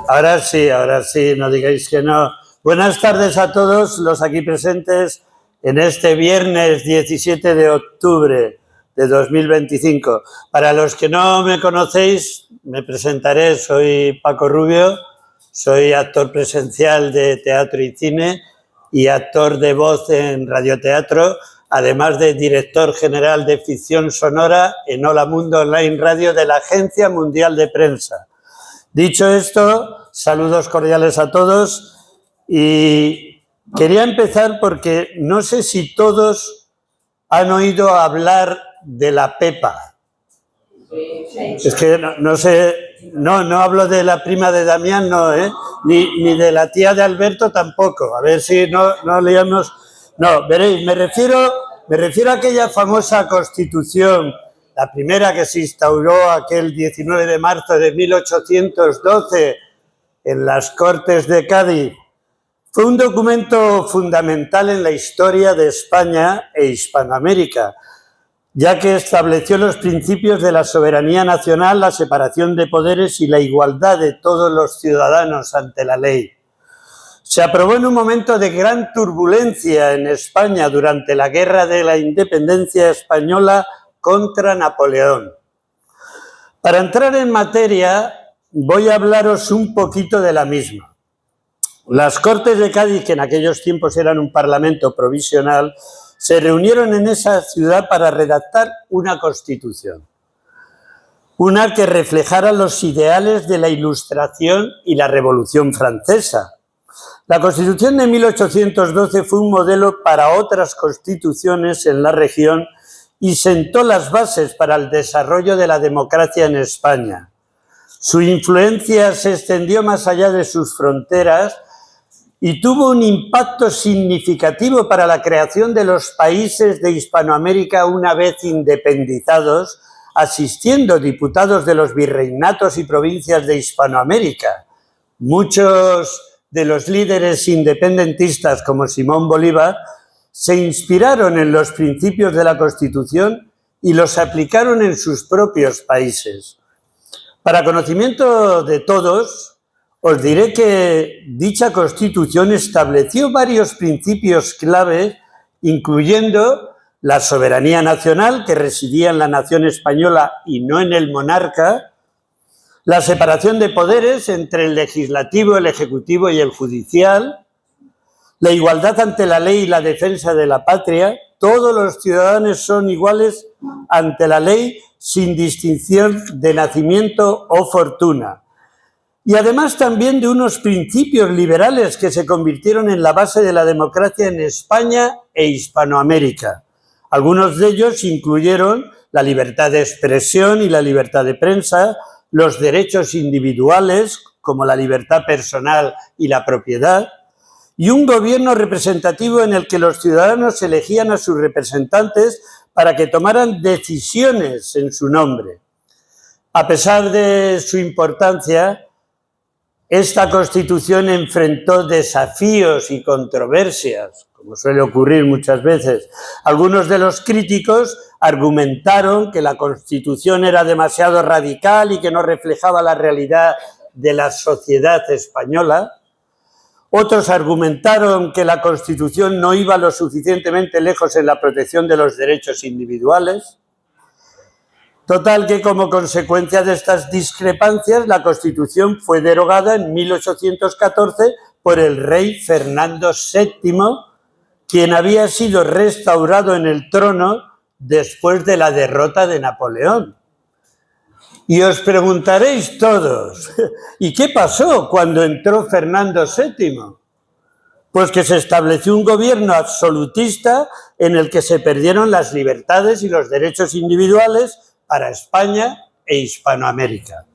Ahora sí, no digáis que no. Buenas tardes a todos los aquí presentes en este viernes 17 de octubre de 2025. Para los que no me conocéis, me presentaré. Soy Paco Rubio, soy actor presencial de teatro y cine y actor de voz en radioteatro, además de director general de ficción sonora en Hola Mundo Online Radio de la Agencia Mundial de Prensa. Dicho esto, saludos cordiales a todos y quería empezar porque no sé si todos han oído hablar de la Pepa. Es que no sé, no hablo de la prima de Damián, no, ni de la tía de Alberto tampoco. A ver si no leíamos. No, veréis, me refiero a aquella famosa Constitución, la primera que se instauró aquel 19 de marzo de 1812 en las Cortes de Cádiz. Fue un documento fundamental en la historia de España e Hispanoamérica, ya que estableció los principios de la soberanía nacional, la separación de poderes y la igualdad de todos los ciudadanos ante la ley. Se aprobó en un momento de gran turbulencia en España durante la Guerra de la Independencia Española contra Napoleón. Para entrar en materia, voy a hablaros un poquito de la misma. Las Cortes de Cádiz, que en aquellos tiempos eran un parlamento provisional, se reunieron en esa ciudad para redactar una Constitución. Una que reflejara los ideales de la Ilustración y la Revolución Francesa. La Constitución de 1812 fue un modelo para otras constituciones en la región y sentó las bases para el desarrollo de la democracia en España. Su influencia se extendió más allá de sus fronteras y tuvo un impacto significativo para la creación de los países de Hispanoamérica una vez independizados, asistiendo diputados de los virreinatos y provincias de Hispanoamérica. Muchos de los líderes independentistas, como Simón Bolívar, se inspiraron en los principios de la Constitución y los aplicaron en sus propios países. Para conocimiento de todos, os diré que dicha Constitución estableció varios principios clave, incluyendo la soberanía nacional, que residía en la nación española y no en el monarca, la separación de poderes entre el legislativo, el ejecutivo y el judicial, la igualdad ante la ley y la defensa de la patria. Todos los ciudadanos son iguales ante la ley sin distinción de nacimiento o fortuna. Y además también de unos principios liberales que se convirtieron en la base de la democracia en España e Hispanoamérica. Algunos de ellos incluyeron la libertad de expresión y la libertad de prensa, los derechos individuales, como la libertad personal y la propiedad, y un gobierno representativo en el que los ciudadanos elegían a sus representantes para que tomaran decisiones en su nombre. A pesar de su importancia, esta Constitución enfrentó desafíos y controversias, como suele ocurrir muchas veces. Algunos de los críticos argumentaron que la Constitución era demasiado radical y que no reflejaba la realidad de la sociedad española. Otros argumentaron que la Constitución no iba lo suficientemente lejos en la protección de los derechos individuales. Total, que como consecuencia de estas discrepancias, la Constitución fue derogada en 1814 por el rey Fernando VII, quien había sido restaurado en el trono después de la derrota de Napoleón. Y os preguntaréis todos, ¿y qué pasó cuando entró Fernando VII? Pues que se estableció un gobierno absolutista en el que se perdieron las libertades y los derechos individuales para España e Hispanoamérica.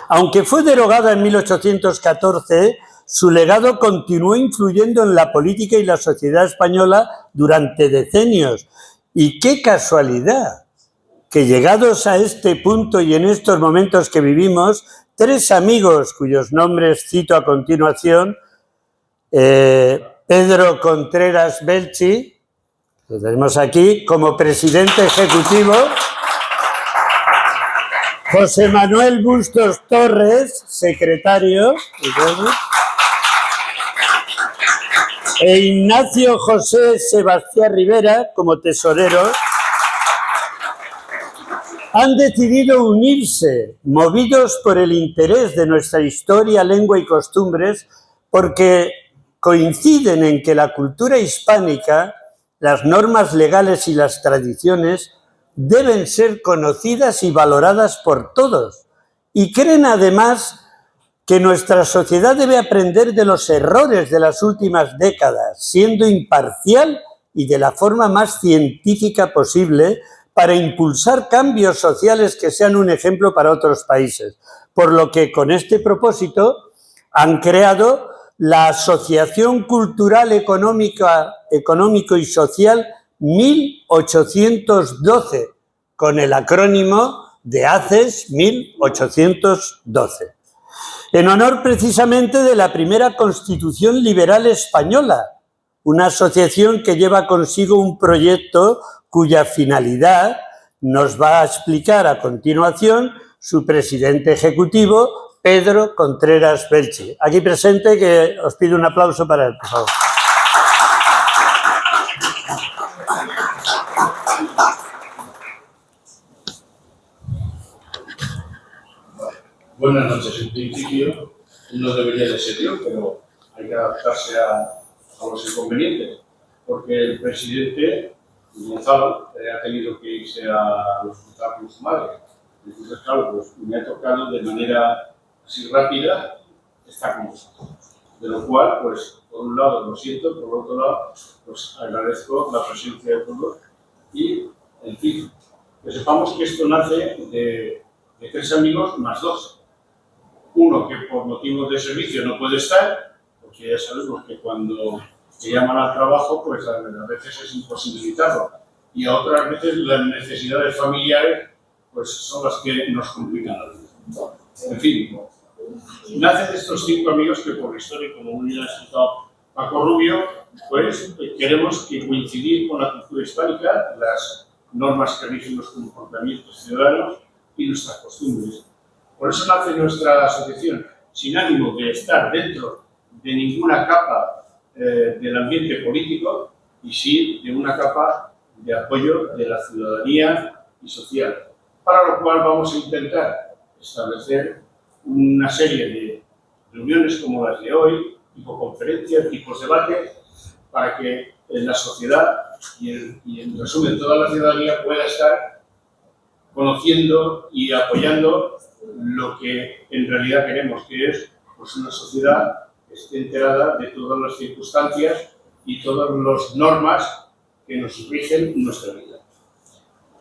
Aunque fue derogada en 1814, su legado continuó influyendo en la política y la sociedad española durante decenios. Y qué casualidad que llegados a este punto y en estos momentos que vivimos, tres amigos cuyos nombres cito a continuación, Pedro Contreras Belchi, lo tenemos aquí como presidente ejecutivo, José Manuel Bustos Torres, secretario, e Ignacio José Sebastián Rivera, como tesorero, han decidido unirse, movidos por el interés de nuestra historia, lengua y costumbres, porque coinciden en que la cultura hispánica, las normas legales y las tradiciones deben ser conocidas y valoradas por todos, y creen además que nuestra sociedad debe aprender de los errores de las últimas décadas, siendo imparcial y de la forma más científica posible, para impulsar cambios sociales que sean un ejemplo para otros países. Por lo que con este propósito han creado la Asociación Cultural Económico y Social 1812, con el acrónimo de ACES 1812. En honor precisamente de la primera Constitución Liberal Española, una asociación que lleva consigo un proyecto cuya finalidad nos va a explicar a continuación su presidente ejecutivo, Pedro Contreras Belchi. Aquí presente, que os pido un aplauso para él, por favor. Buenas noches. En principio no debería de ser yo, pero hay que adaptarse a los inconvenientes, porque el presidente Gonzalo ha tenido que irse a los hospitales con su madre. Entonces, claro, pues me ha tocado de manera así rápida estar con vosotros. De lo cual, pues, por un lado lo siento, por otro lado, pues agradezco la presencia de todos y, en fin, que sepamos que esto nace de 3 amigos más 2. Uno que por motivos de servicio no puede estar, porque ya sabemos que cuando te llaman al trabajo, pues a veces es imposibilitarlo. Y a otras veces las necesidades familiares pues son las que nos complican la vida. En fin, nace de estos 5 amigos que por la historia, como muy bien ha explicado Paco Rubio, pues queremos que coincidir con la cultura hispánica, las normas que rigen los comportamientos ciudadanos y nuestras costumbres. Por eso nace nuestra asociación, sin ánimo de estar dentro de ninguna capa del ambiente político, y sí de una capa de apoyo de la ciudadanía y social, para lo cual vamos a intentar establecer una serie de reuniones como las de hoy, tipo conferencias, tipos debates, para que la sociedad y en resumen toda la ciudadanía pueda estar conociendo y apoyando lo que en realidad queremos, que es pues, una sociedad que esté enterada de todas las circunstancias y todas las normas que nos rigen nuestra vida.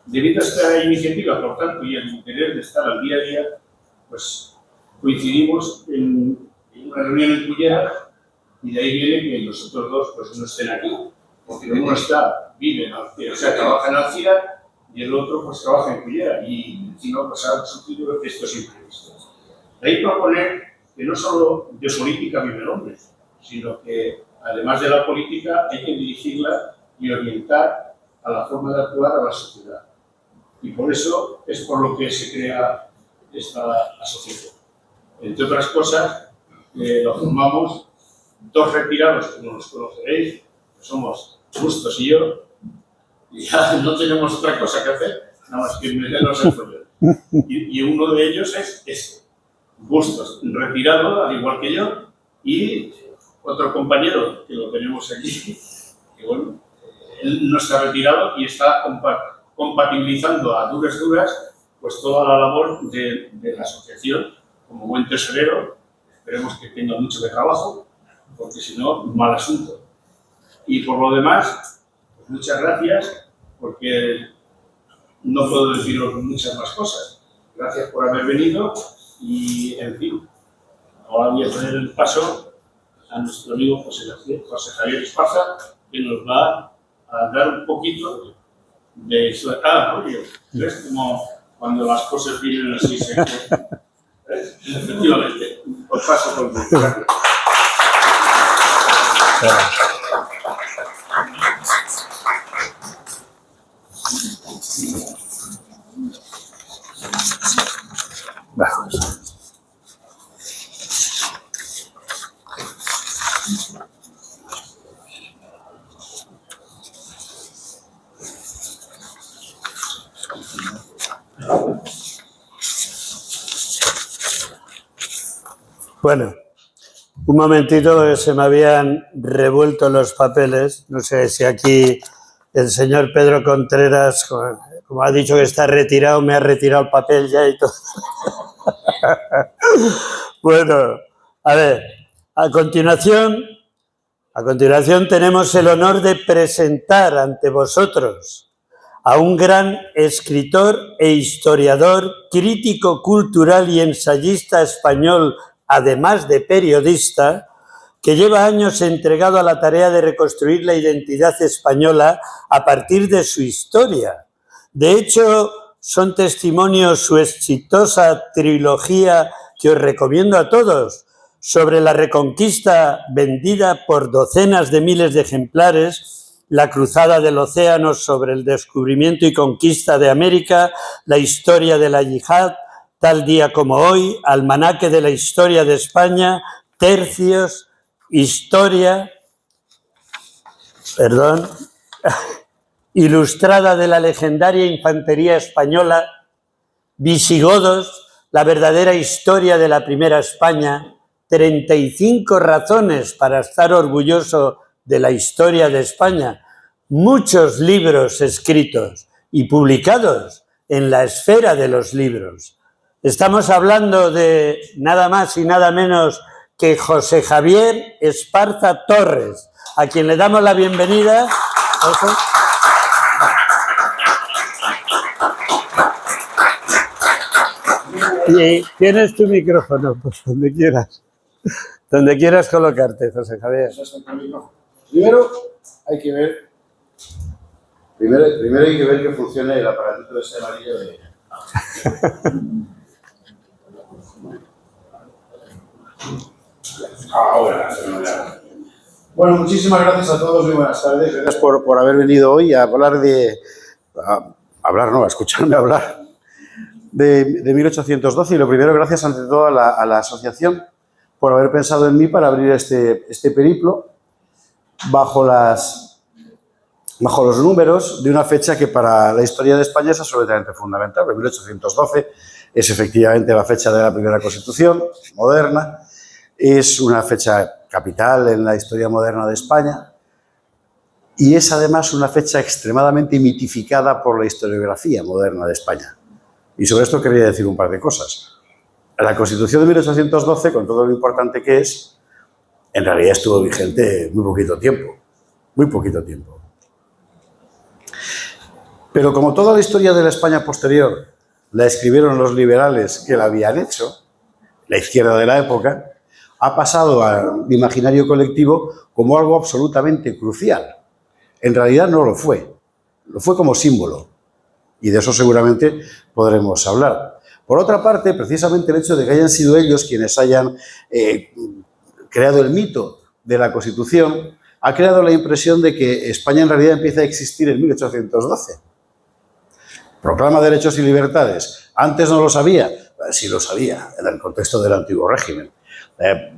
Debido a esta iniciativa, por tanto, y el interés de estar al día a día, pues coincidimos en una reunión en Cullera, y de ahí viene que los otros dos pues, no estén aquí, porque uno vive, o sea, trabaja en Alcira, y el otro pues trabaja en Cullera, y encima pues ha sufrido estos imprevistos. De ahí proponer que no solo de política vive el hombre, sino que además de la política hay que dirigirla y orientar a la forma de actuar a la sociedad. Y por eso es por lo que se crea esta asociación. Entre otras cosas, lo formamos 2 retirados, como nos conoceréis, que somos Bustos y yo, y ya no tenemos otra cosa que hacer, nada más que meternos en problema. Y uno de ellos es ese, Bustos, retirado, al igual que yo, y otro compañero que lo tenemos aquí, que bueno, él no está retirado y está compatibilizando a duras pues toda la labor de la asociación como buen tesorero. Esperemos que tenga mucho de trabajo, porque si no, mal asunto. Y por lo demás, pues muchas gracias, porque no puedo deciros muchas más cosas. Gracias por haber venido y, en fin, ahora voy a poner el paso a nuestro amigo José Javier Esparza, que nos va a dar un poquito de su rollo. ¿Ves? Como cuando las cosas vienen así, efectivamente. Os paso por ti. Bueno, un momentito que se me habían revuelto los papeles. No sé si aquí el señor Pedro Contreras, como ha dicho que está retirado, me ha retirado el papel ya y todo. Bueno, a ver, a continuación tenemos el honor de presentar ante vosotros a un gran escritor e historiador, crítico cultural y ensayista español, además de periodista, que lleva años entregado a la tarea de reconstruir la identidad española a partir de su historia. De hecho, son testimonios su exitosa trilogía, que os recomiendo a todos, sobre la Reconquista, vendida por docenas de miles de ejemplares, la Cruzada del Océano sobre el descubrimiento y conquista de América, la historia de la yihad, tal día como hoy, almanaque de la historia de España, tercios, historia, ilustrada de la legendaria infantería española, visigodos, la verdadera historia de la primera España, 35 razones para estar orgulloso de la historia de España, muchos libros escritos y publicados en la esfera de los libros. Estamos hablando de nada más y nada menos que José Javier Esparza Torres, a quien le damos la bienvenida. Y tienes tu micrófono, pues donde quieras colocarte, José Javier. Primero hay que ver, primero hay que ver que funcione el aparatito ese amarillo de... Ahora. Bueno, muchísimas gracias a todos, muy buenas tardes. Gracias por haber venido hoy a hablar a escucharme hablar de 1812. Y lo primero, gracias ante todo a la asociación por haber pensado en mí para abrir este periplo bajo los números de una fecha que para la historia de España es absolutamente fundamental. 1812 es efectivamente la fecha de la primera Constitución moderna, es una fecha capital en la historia moderna de España y es además una fecha extremadamente mitificada por la historiografía moderna de España. Y sobre esto quería decir un par de cosas. La Constitución de 1812, con todo lo importante que es, en realidad estuvo vigente muy poquito tiempo. Pero como toda la historia de la España posterior la escribieron los liberales que la habían hecho, la izquierda de la época, ha pasado al imaginario colectivo como algo absolutamente crucial. En realidad no lo fue como símbolo, y de eso seguramente podremos hablar. Por otra parte, precisamente el hecho de que hayan sido ellos quienes hayan creado el mito de la Constitución ha creado la impresión de que España en realidad empieza a existir en 1812. Proclama derechos y libertades. Antes no lo sabía. Sí lo sabía, en el contexto del antiguo régimen.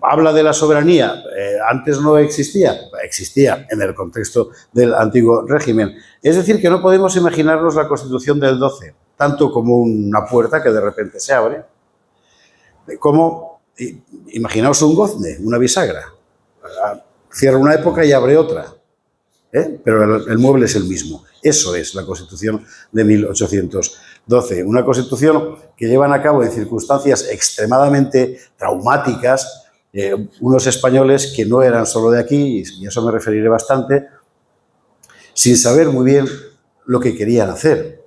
Habla de la soberanía. Antes no existía. Existía en el contexto del antiguo régimen. Es decir, que no podemos imaginarnos la Constitución del 12 tanto como una puerta que de repente se abre, como, imaginaos un gozne, una bisagra. Cierra una época y abre otra. Pero el mueble es el mismo. Eso es la Constitución de 1812. Una Constitución que llevan a cabo en circunstancias extremadamente traumáticas, unos españoles que no eran solo de aquí, y a eso me referiré bastante, sin saber muy bien lo que querían hacer.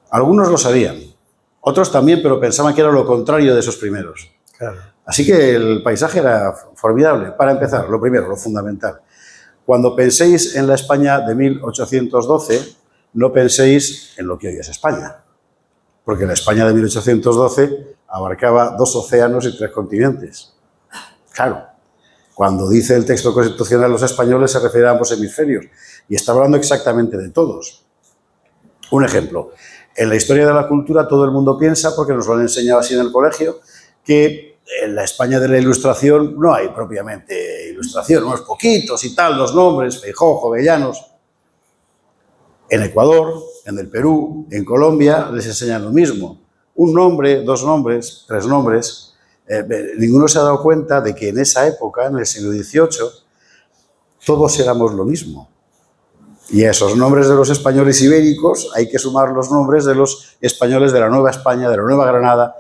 Algunos lo sabían, otros también, pero pensaban que era lo contrario de esos primeros. Claro. Así que el paisaje era formidable. Para empezar, lo primero, lo fundamental. Cuando penséis en la España de 1812, no penséis en lo que hoy es España, porque la España de 1812 abarcaba 2 océanos y 3 continentes. Claro, cuando dice el texto constitucional los españoles se refiere a ambos hemisferios y está hablando exactamente de todos. Un ejemplo, en la historia de la cultura todo el mundo piensa, porque nos lo han enseñado así en el colegio, que en la España de la Ilustración no hay propiamente ilustración, unos poquitos y tal, los nombres, Feijóo, Jovellanos. En Ecuador, en el Perú, en Colombia, les enseñan lo mismo. Un nombre, dos nombres, tres nombres. Ninguno se ha dado cuenta de que en esa época, en el siglo XVIII, todos éramos lo mismo. Y a esos nombres de los españoles ibéricos hay que sumar los nombres de los españoles de la Nueva España, de la Nueva Granada,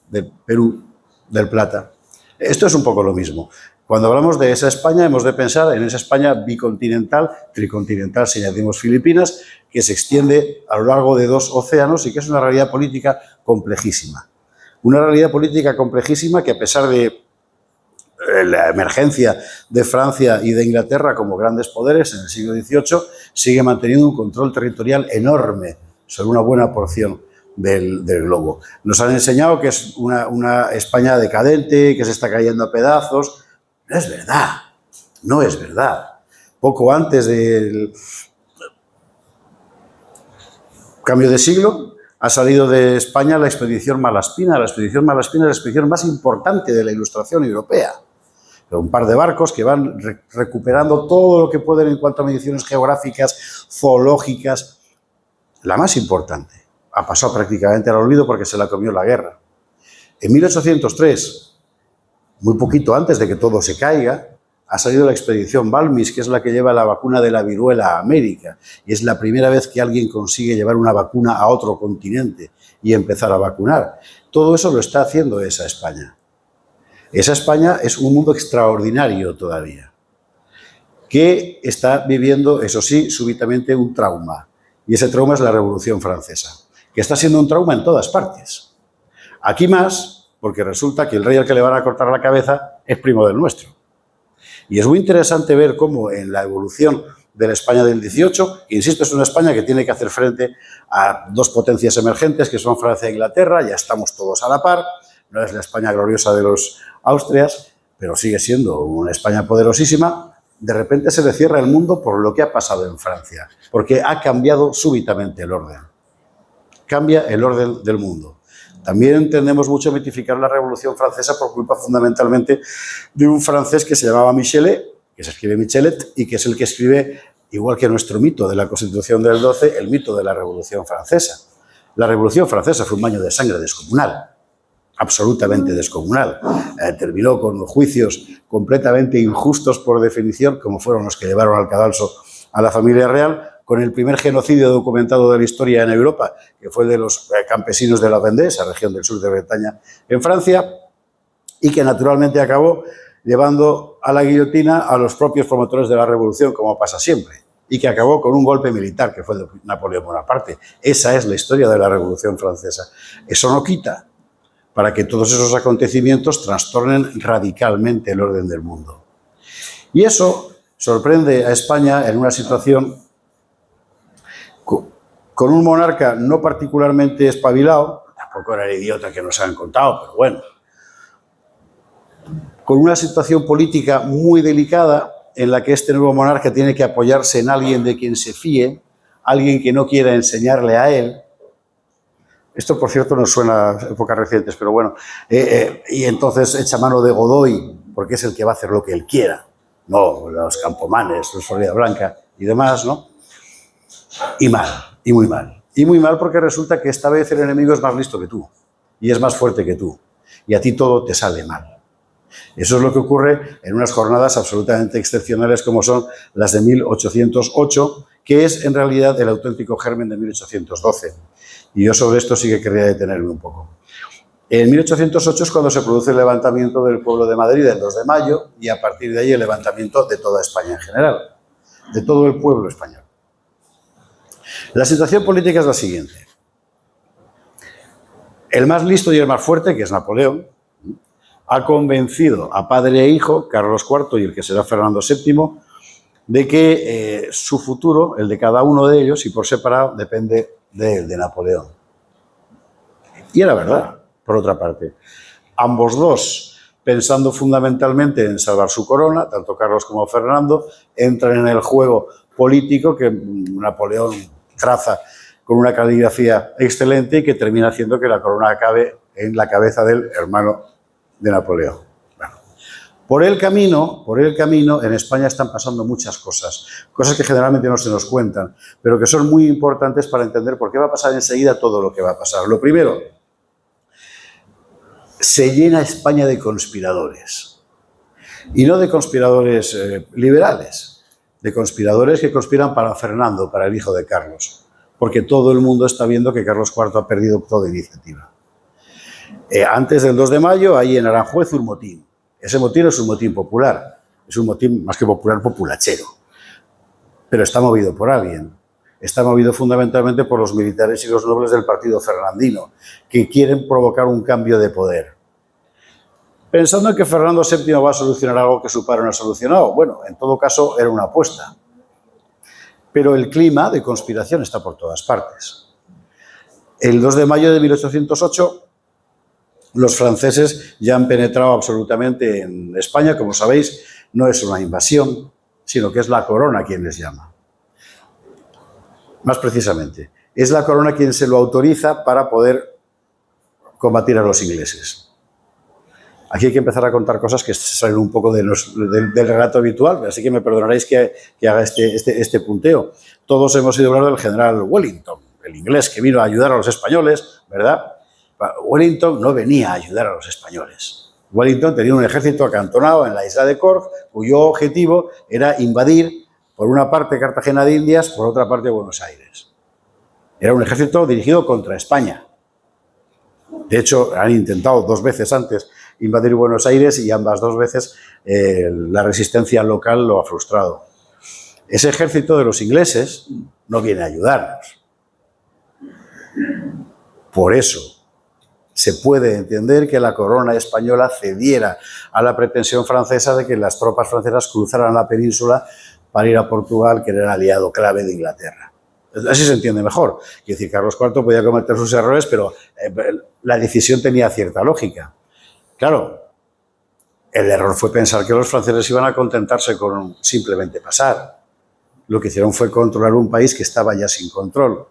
del Perú, del Plata. Esto es un poco lo mismo. Cuando hablamos de esa España, hemos de pensar en esa España bicontinental, tricontinental, si añadimos Filipinas, que se extiende a lo largo de 2 océanos y que es una realidad política complejísima. Una realidad política complejísima que, a pesar de la emergencia de Francia y de Inglaterra como grandes poderes en el siglo XVIII, sigue manteniendo un control territorial enorme sobre una buena porción del globo. Nos han enseñado que es una España decadente, que se está cayendo a pedazos. No es verdad, no es verdad. Poco antes del cambio de siglo, ha salido de España la expedición Malaspina. La expedición Malaspina es la expedición más importante de la Ilustración europea. Un par de barcos que van recuperando todo lo que pueden en cuanto a mediciones geográficas, zoológicas. La más importante. Ha pasado prácticamente al olvido porque se la comió la guerra. En 1803, muy poquito antes de que todo se caiga, ha salido la expedición Balmis, que es la que lleva la vacuna de la viruela a América. Y es la primera vez que alguien consigue llevar una vacuna a otro continente y empezar a vacunar. Todo eso lo está haciendo esa España. Esa España es un mundo extraordinario todavía, que está viviendo, eso sí, súbitamente un trauma. Y ese trauma es la Revolución Francesa, que está siendo un trauma en todas partes. Aquí más, porque resulta que el rey al que le van a cortar la cabeza es primo del nuestro. Y es muy interesante ver cómo en la evolución de la España del XVIII, que insisto, es una España que tiene que hacer frente a 2 potencias emergentes, que son Francia e Inglaterra, ya estamos todos a la par, no es la España gloriosa de los Austrias, pero sigue siendo una España poderosísima. De repente se le cierra el mundo por lo que ha pasado en Francia, porque ha cambiado súbitamente el orden. Cambia el orden del mundo. También tendemos mucho a mitificar la Revolución Francesa por culpa fundamentalmente de un francés que se llamaba Michelet, que se escribe Michelet, y que es el que escribe, igual que nuestro mito de la Constitución del 12, el mito de la Revolución Francesa. La Revolución Francesa fue un baño de sangre descomunal. Absolutamente descomunal. Terminó con juicios completamente injustos por definición, como fueron los que llevaron al cadalso a la familia real, con el primer genocidio documentado de la historia en Europa, que fue el de los campesinos de la Vendée, esa región del sur de Bretaña, en Francia, y que naturalmente acabó llevando a la guillotina a los propios promotores de la revolución, como pasa siempre, y que acabó con un golpe militar, que fue el de Napoleón Bonaparte. Esa es la historia de la Revolución Francesa. Eso no quita para que todos esos acontecimientos trastornen radicalmente el orden del mundo. Y eso sorprende a España en una situación con un monarca no particularmente espabilado, tampoco era el idiota que nos han contado, pero bueno, con una situación política muy delicada en la que este nuevo monarca tiene que apoyarse en alguien de quien se fíe, alguien que no quiera enseñarle a él. Esto, por cierto, nos suena a épocas recientes, pero bueno. Y entonces echa mano de Godoy, porque es el que va a hacer lo que él quiera. No los Campomanes, los Florida Blanca y demás, ¿no? Y mal, y muy mal. Y muy mal porque resulta que esta vez el enemigo es más listo que tú y es más fuerte que tú. Y a ti todo te sale mal. Eso es lo que ocurre en unas jornadas absolutamente excepcionales como son las de 1808, que es en realidad el auténtico germen de 1812. Y yo sobre esto sí que querría detenerme un poco. En 1808 es cuando se produce el levantamiento del pueblo de Madrid el 2 de mayo y a partir de ahí el levantamiento de toda España en general, de todo el pueblo español. La situación política es la siguiente. El más listo y el más fuerte, que es Napoleón, ha convencido a padre e hijo, Carlos IV y el que será Fernando VII, de que su futuro, el de cada uno de ellos, y por separado, depende de Napoleón. Y era verdad, por otra parte. Ambos dos, pensando fundamentalmente en salvar su corona, tanto Carlos como Fernando, entran en el juego político que Napoleón traza con una caligrafía excelente y que termina haciendo que la corona acabe en la cabeza del hermano de Napoleón. Bueno, Por el camino, en España están pasando muchas cosas que generalmente no se nos cuentan, pero que son muy importantes para entender por qué va a pasar enseguida todo lo que va a pasar. Lo primero, se llena España de conspiradores. Y no de conspiradores liberales, de conspiradores que conspiran para Fernando, para el hijo de Carlos, porque todo el mundo está viendo que Carlos IV ha perdido toda iniciativa. Antes del 2 de mayo, ahí en Aranjuez, un motín. Ese motín es un motín popular, es un motín más que popular, populachero, pero está movido por alguien. Está movido fundamentalmente por los militares y los nobles del partido fernandino, que quieren provocar un cambio de poder. Pensando en que Fernando VII va a solucionar algo que su padre no ha solucionado. Bueno, en todo caso, era una apuesta. Pero el clima de conspiración está por todas partes. El 2 de mayo de 1808, los franceses ya han penetrado absolutamente en España. Como sabéis, no es una invasión, sino que es la corona quien les llama. Más precisamente, es la corona quien se lo autoriza para poder combatir a los ingleses. Aquí hay que empezar a contar cosas que salen un poco del relato habitual, así que me perdonaréis que haga este punteo. Todos hemos oído hablar del general Wellington, el inglés que vino a ayudar a los españoles, ¿verdad? Wellington no venía a ayudar a los españoles. Wellington tenía un ejército acantonado en la isla de Cork, cuyo objetivo era invadir, por una parte, Cartagena de Indias, por otra parte, Buenos Aires. Era un ejército dirigido contra España. De hecho, han intentado 2 veces antes invadir Buenos Aires y ambas 2 veces la resistencia local lo ha frustrado. Ese ejército de los ingleses no viene a ayudarnos. Por eso se puede entender que la corona española cediera a la pretensión francesa de que las tropas francesas cruzaran la península para ir a Portugal, que era el aliado clave de Inglaterra. Así se entiende mejor. Quiere decir, Carlos IV podía cometer sus errores, pero la decisión tenía cierta lógica. Claro, el error fue pensar que los franceses iban a contentarse con simplemente pasar. Lo que hicieron fue controlar un país que estaba ya sin control.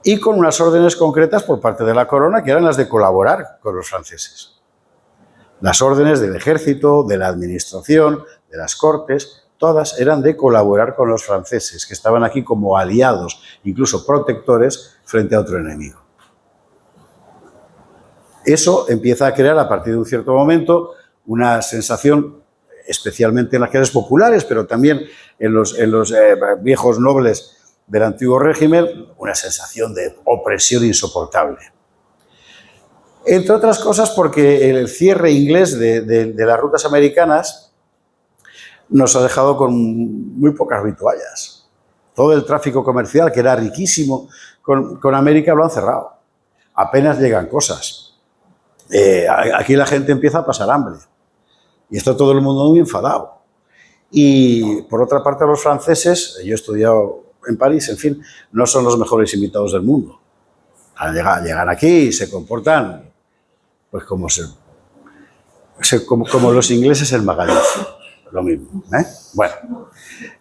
Y con unas órdenes concretas por parte de la corona, que eran las de colaborar con los franceses. Las órdenes del ejército, de la administración, de las cortes, todas eran de colaborar con los franceses, que estaban aquí como aliados, incluso protectores, frente a otro enemigo. Eso empieza a crear, a partir de un cierto momento, una sensación, especialmente en las clases populares, pero también en los viejos nobles del antiguo régimen, una sensación de opresión insoportable. Entre otras cosas porque el cierre inglés de las rutas americanas nos ha dejado con muy pocas vituallas. Todo el tráfico comercial, que era riquísimo con América, lo han cerrado. Apenas llegan cosas. Aquí la gente empieza a pasar hambre. Y está todo el mundo muy enfadado. Y por otra parte, los franceses, yo he estudiado en París, en fin, no son los mejores invitados del mundo. Llegan aquí y se comportan pues como los ingleses en Magaluf. Lo mismo, ¿eh? Bueno,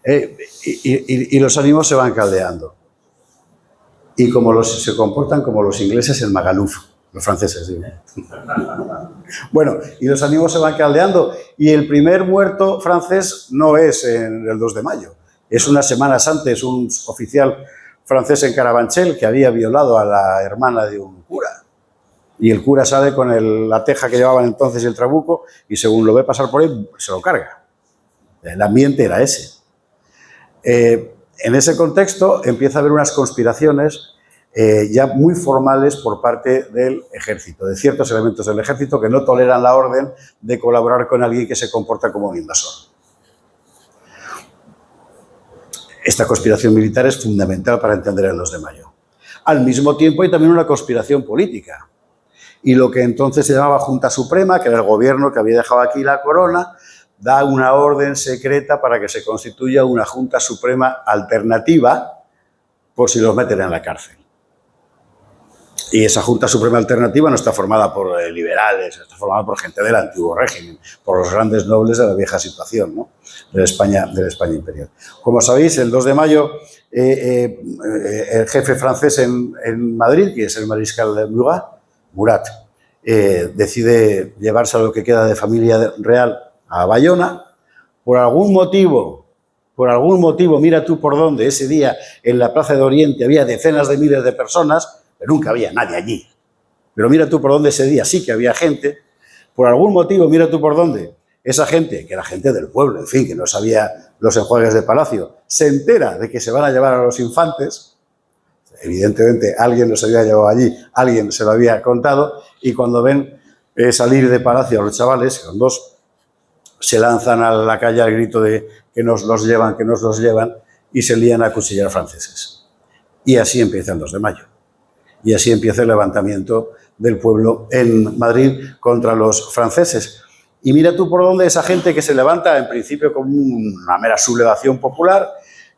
y los ánimos se van caldeando. Y se comportan como los ingleses en Magaluf, los franceses, digo. Bueno, y los ánimos se van caldeando. Y el primer muerto francés no es en el 2 de mayo. Es unas semanas antes un oficial francés en Carabanchel que había violado a la hermana de un cura. Y el cura sale con la teja que llevaban entonces y el trabuco y según lo ve pasar por ahí, se lo carga. El ambiente era ese. En ese contexto empieza a haber unas conspiraciones ya muy formales por parte del ejército, de ciertos elementos del ejército que no toleran la orden de colaborar con alguien que se comporta como un invasor. Esta conspiración militar es fundamental para entender el 2 de mayo. Al mismo tiempo hay también una conspiración política. Y lo que entonces se llamaba Junta Suprema, que era el gobierno que había dejado aquí la corona, da una orden secreta para que se constituya una Junta Suprema alternativa por si los meten en la cárcel. Y esa Junta Suprema alternativa no está formada por liberales, está formada por gente del antiguo régimen, por los grandes nobles de la vieja situación, ¿no? de la España imperial. Como sabéis, el 2 de mayo el jefe francés en Madrid, que es el mariscal de Murat, decide llevarse a lo que queda de familia real a Bayona. Por algún motivo, mira tú por dónde, ese día en la Plaza de Oriente había decenas de miles de personas, pero nunca había nadie allí. Pero mira tú por dónde ese día sí que había gente. Por algún motivo, mira tú por dónde, esa gente, que era gente del pueblo, en fin, que no sabía los enjuagues de palacio, se entera de que se van a llevar a los infantes. Evidentemente, alguien los había llevado allí, alguien se lo había contado, y cuando ven salir de palacio a los chavales, con dos, se lanzan a la calle al grito de que nos los llevan, y se lían a acuchillar franceses. Y así empieza el 2 de mayo. Y así empieza el levantamiento del pueblo en Madrid contra los franceses. Y mira tú por dónde esa gente que se levanta, en principio como una mera sublevación popular,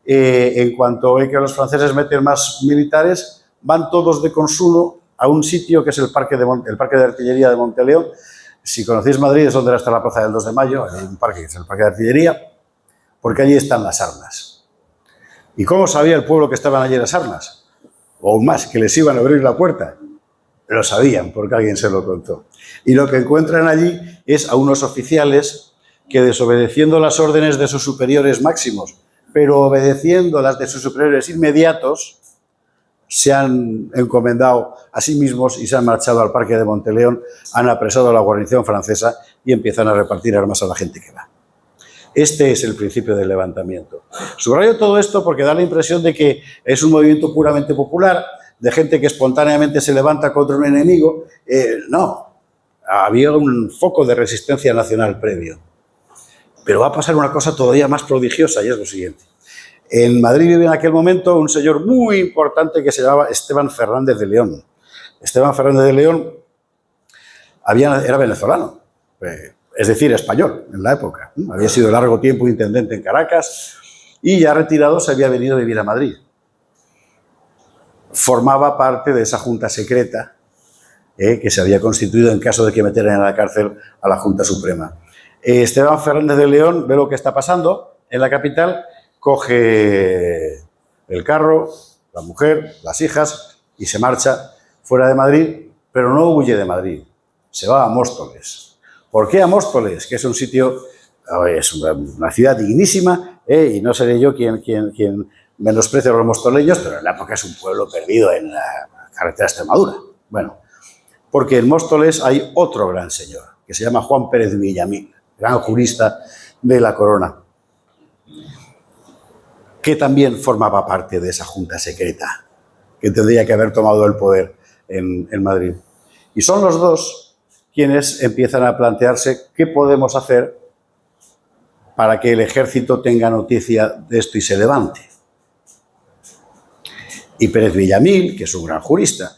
en cuanto ve que los franceses meten más militares, van todos de consuno a un sitio que es el parque de artillería de Monteleón. Si conocéis Madrid, es donde está la plaza del 2 de mayo, hay un parque que es el parque de artillería, porque allí están las armas. ¿Y cómo sabía el pueblo que estaban allí las armas? O aún más, que les iban a abrir la puerta. Lo sabían, porque alguien se lo contó. Y lo que encuentran allí es a unos oficiales que, desobedeciendo las órdenes de sus superiores máximos, pero obedeciendo las de sus superiores inmediatos, se han encomendado a sí mismos y se han marchado al parque de Monteleón, han apresado a la guarnición francesa y empiezan a repartir armas a la gente que va. Este es el principio del levantamiento. Subrayo todo esto porque da la impresión de que es un movimiento puramente popular, de gente que espontáneamente se levanta contra un enemigo. No, había un foco de resistencia nacional previo. Pero va a pasar una cosa todavía más prodigiosa, y es lo siguiente. En Madrid vive en aquel momento un señor muy importante que se llamaba Esteban Fernández de León. Esteban Fernández de León era venezolano, es decir, español en la época. Había sido largo tiempo intendente en Caracas y ya retirado se había venido a vivir a Madrid. Formaba parte de esa junta secreta que se había constituido en caso de que metieran en la cárcel a la Junta Suprema. Esteban Fernández de León ve lo que está pasando en la capital, coge el carro, la mujer, las hijas y se marcha fuera de Madrid, pero no huye de Madrid, se va a Móstoles. ¿Por qué a Móstoles? Que es un sitio, es una ciudad dignísima, y no seré yo quien menosprecia a los mostoleños, pero en la época es un pueblo perdido en la carretera de Extremadura. Bueno, porque en Móstoles hay otro gran señor, que se llama Juan Pérez Villamil, gran jurista de la corona, que también formaba parte de esa junta secreta, que tendría que haber tomado el poder en Madrid. Y son los dos quienes empiezan a plantearse qué podemos hacer para que el ejército tenga noticia de esto y se levante. Y Pérez Villamil, que es un gran jurista,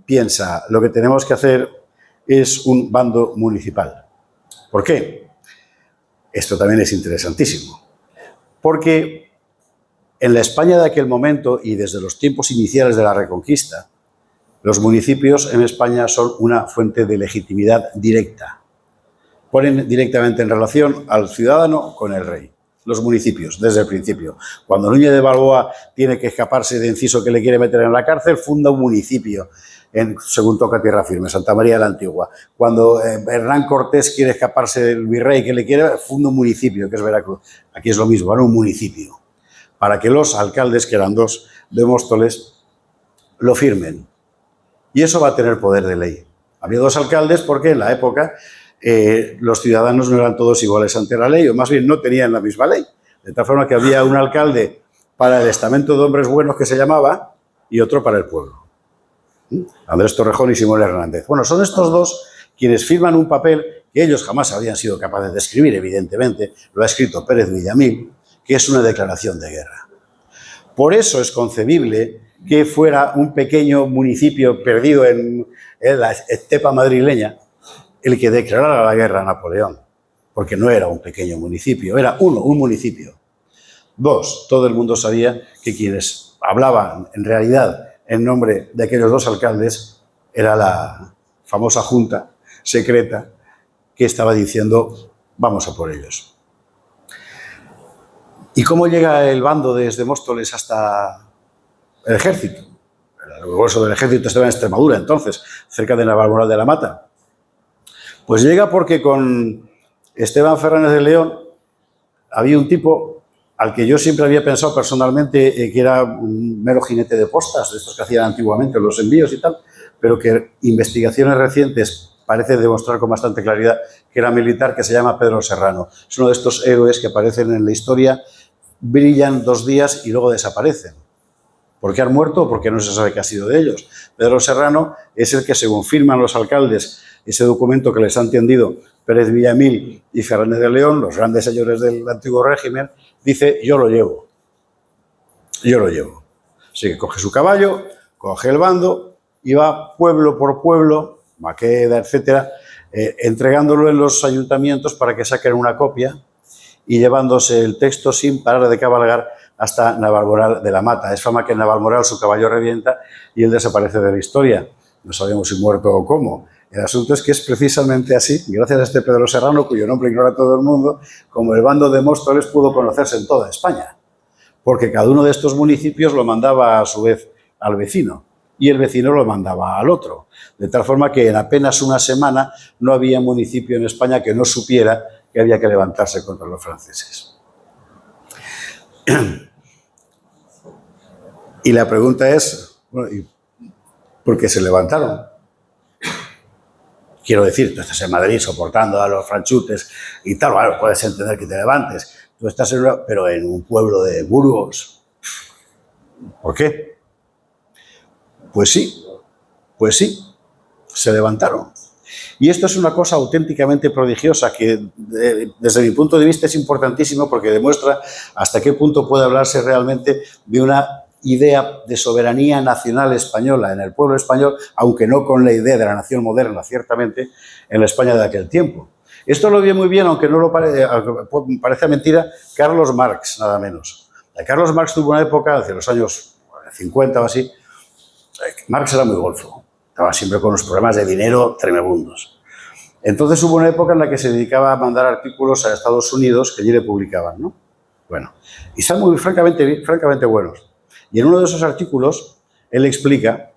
piensa, lo que tenemos que hacer es un bando municipal. ¿Por qué? Esto también es interesantísimo. Porque en la España de aquel momento y desde los tiempos iniciales de la Reconquista, los municipios en España son una fuente de legitimidad directa. Ponen directamente en relación al ciudadano con el rey. Los municipios, desde el principio. Cuando Núñez de Balboa tiene que escaparse de Enciso que le quiere meter en la cárcel, funda un municipio, según toca tierra firme, Santa María de la Antigua. Cuando Hernán Cortés quiere escaparse del virrey que le quiere, funda un municipio, que es Veracruz. Aquí es lo mismo, van a un municipio, para que los alcaldes, que eran dos de Móstoles, lo firmen. Y eso va a tener poder de ley. Había dos alcaldes porque en la época los ciudadanos no eran todos iguales ante la ley, o más bien no tenían la misma ley. De tal forma que había un alcalde para el estamento de hombres buenos que se llamaba y otro para el pueblo. Andrés Torrejón y Simón Hernández. Bueno, son estos dos quienes firman un papel que ellos jamás habían sido capaces de escribir, evidentemente. Lo ha escrito Pérez Villamil, que es una declaración de guerra. Por eso es concebible que fuera un pequeño municipio perdido en la estepa madrileña el que declarara la guerra a Napoleón, porque no era un pequeño municipio, era un municipio. Dos, todo el mundo sabía que quienes hablaban en realidad en nombre de aquellos dos alcaldes era la famosa junta secreta que estaba diciendo vamos a por ellos. ¿Y cómo llega el bando desde Móstoles hasta el ejército? el grueso del ejército estaba en Extremadura, entonces, cerca de Navalmoral de la Mata. Pues llega porque con Esteban Fernández de León había un tipo al que yo siempre había pensado personalmente que era un mero jinete de postas, de estos que hacían antiguamente los envíos y tal, pero que investigaciones recientes parecen demostrar con bastante claridad que era militar, que se llama Pedro Serrano. Es uno de estos héroes que aparecen en la historia, brillan 2 días y luego desaparecen. ¿Por qué han muerto o por qué no se sabe qué ha sido de ellos? Pedro Serrano es el que, según firman los alcaldes, ese documento que les han tendido Pérez Villamil y Fernández de León, los grandes señores del antiguo régimen, dice: yo lo llevo. Yo lo llevo. Así que coge su caballo, coge el bando y va pueblo por pueblo, Maqueda, etcétera, entregándolo en los ayuntamientos para que saquen una copia y llevándose el texto sin parar de cabalgar hasta Navalmoral de la Mata. Es fama que en Navalmoral su caballo revienta y él desaparece de la historia. No sabemos si muerto o cómo. El asunto es que es precisamente así, gracias a este Pedro Serrano, cuyo nombre ignora todo el mundo, como el bando de Móstoles pudo conocerse en toda España. Porque cada uno de estos municipios lo mandaba a su vez al vecino y el vecino lo mandaba al otro. De tal forma que en apenas una semana no había municipio en España que no supiera que había que levantarse contra los franceses. Y la pregunta es, bueno, ¿y por qué se levantaron? Quiero decir, tú estás en Madrid soportando a los franchutes y tal, bueno, puedes entender que te levantes. Tú estás pero en un pueblo de Burgos. ¿Por qué? Pues sí, se levantaron. Y esto es una cosa auténticamente prodigiosa que, desde mi punto de vista, es importantísimo porque demuestra hasta qué punto puede hablarse realmente de una idea de soberanía nacional española en el pueblo español, aunque no con la idea de la nación moderna, ciertamente, en la España de aquel tiempo. Esto lo vio muy bien, aunque no lo parezca mentira, Carlos Marx, nada menos. Carlos Marx tuvo una época, hacia los años 50 o así, Marx era muy golfo, estaba siempre con los problemas de dinero tremebundos. Entonces hubo una época en la que se dedicaba a mandar artículos a Estados Unidos que allí le publicaban, ¿no? Bueno, y están muy francamente buenos. Y en uno de esos artículos, él explica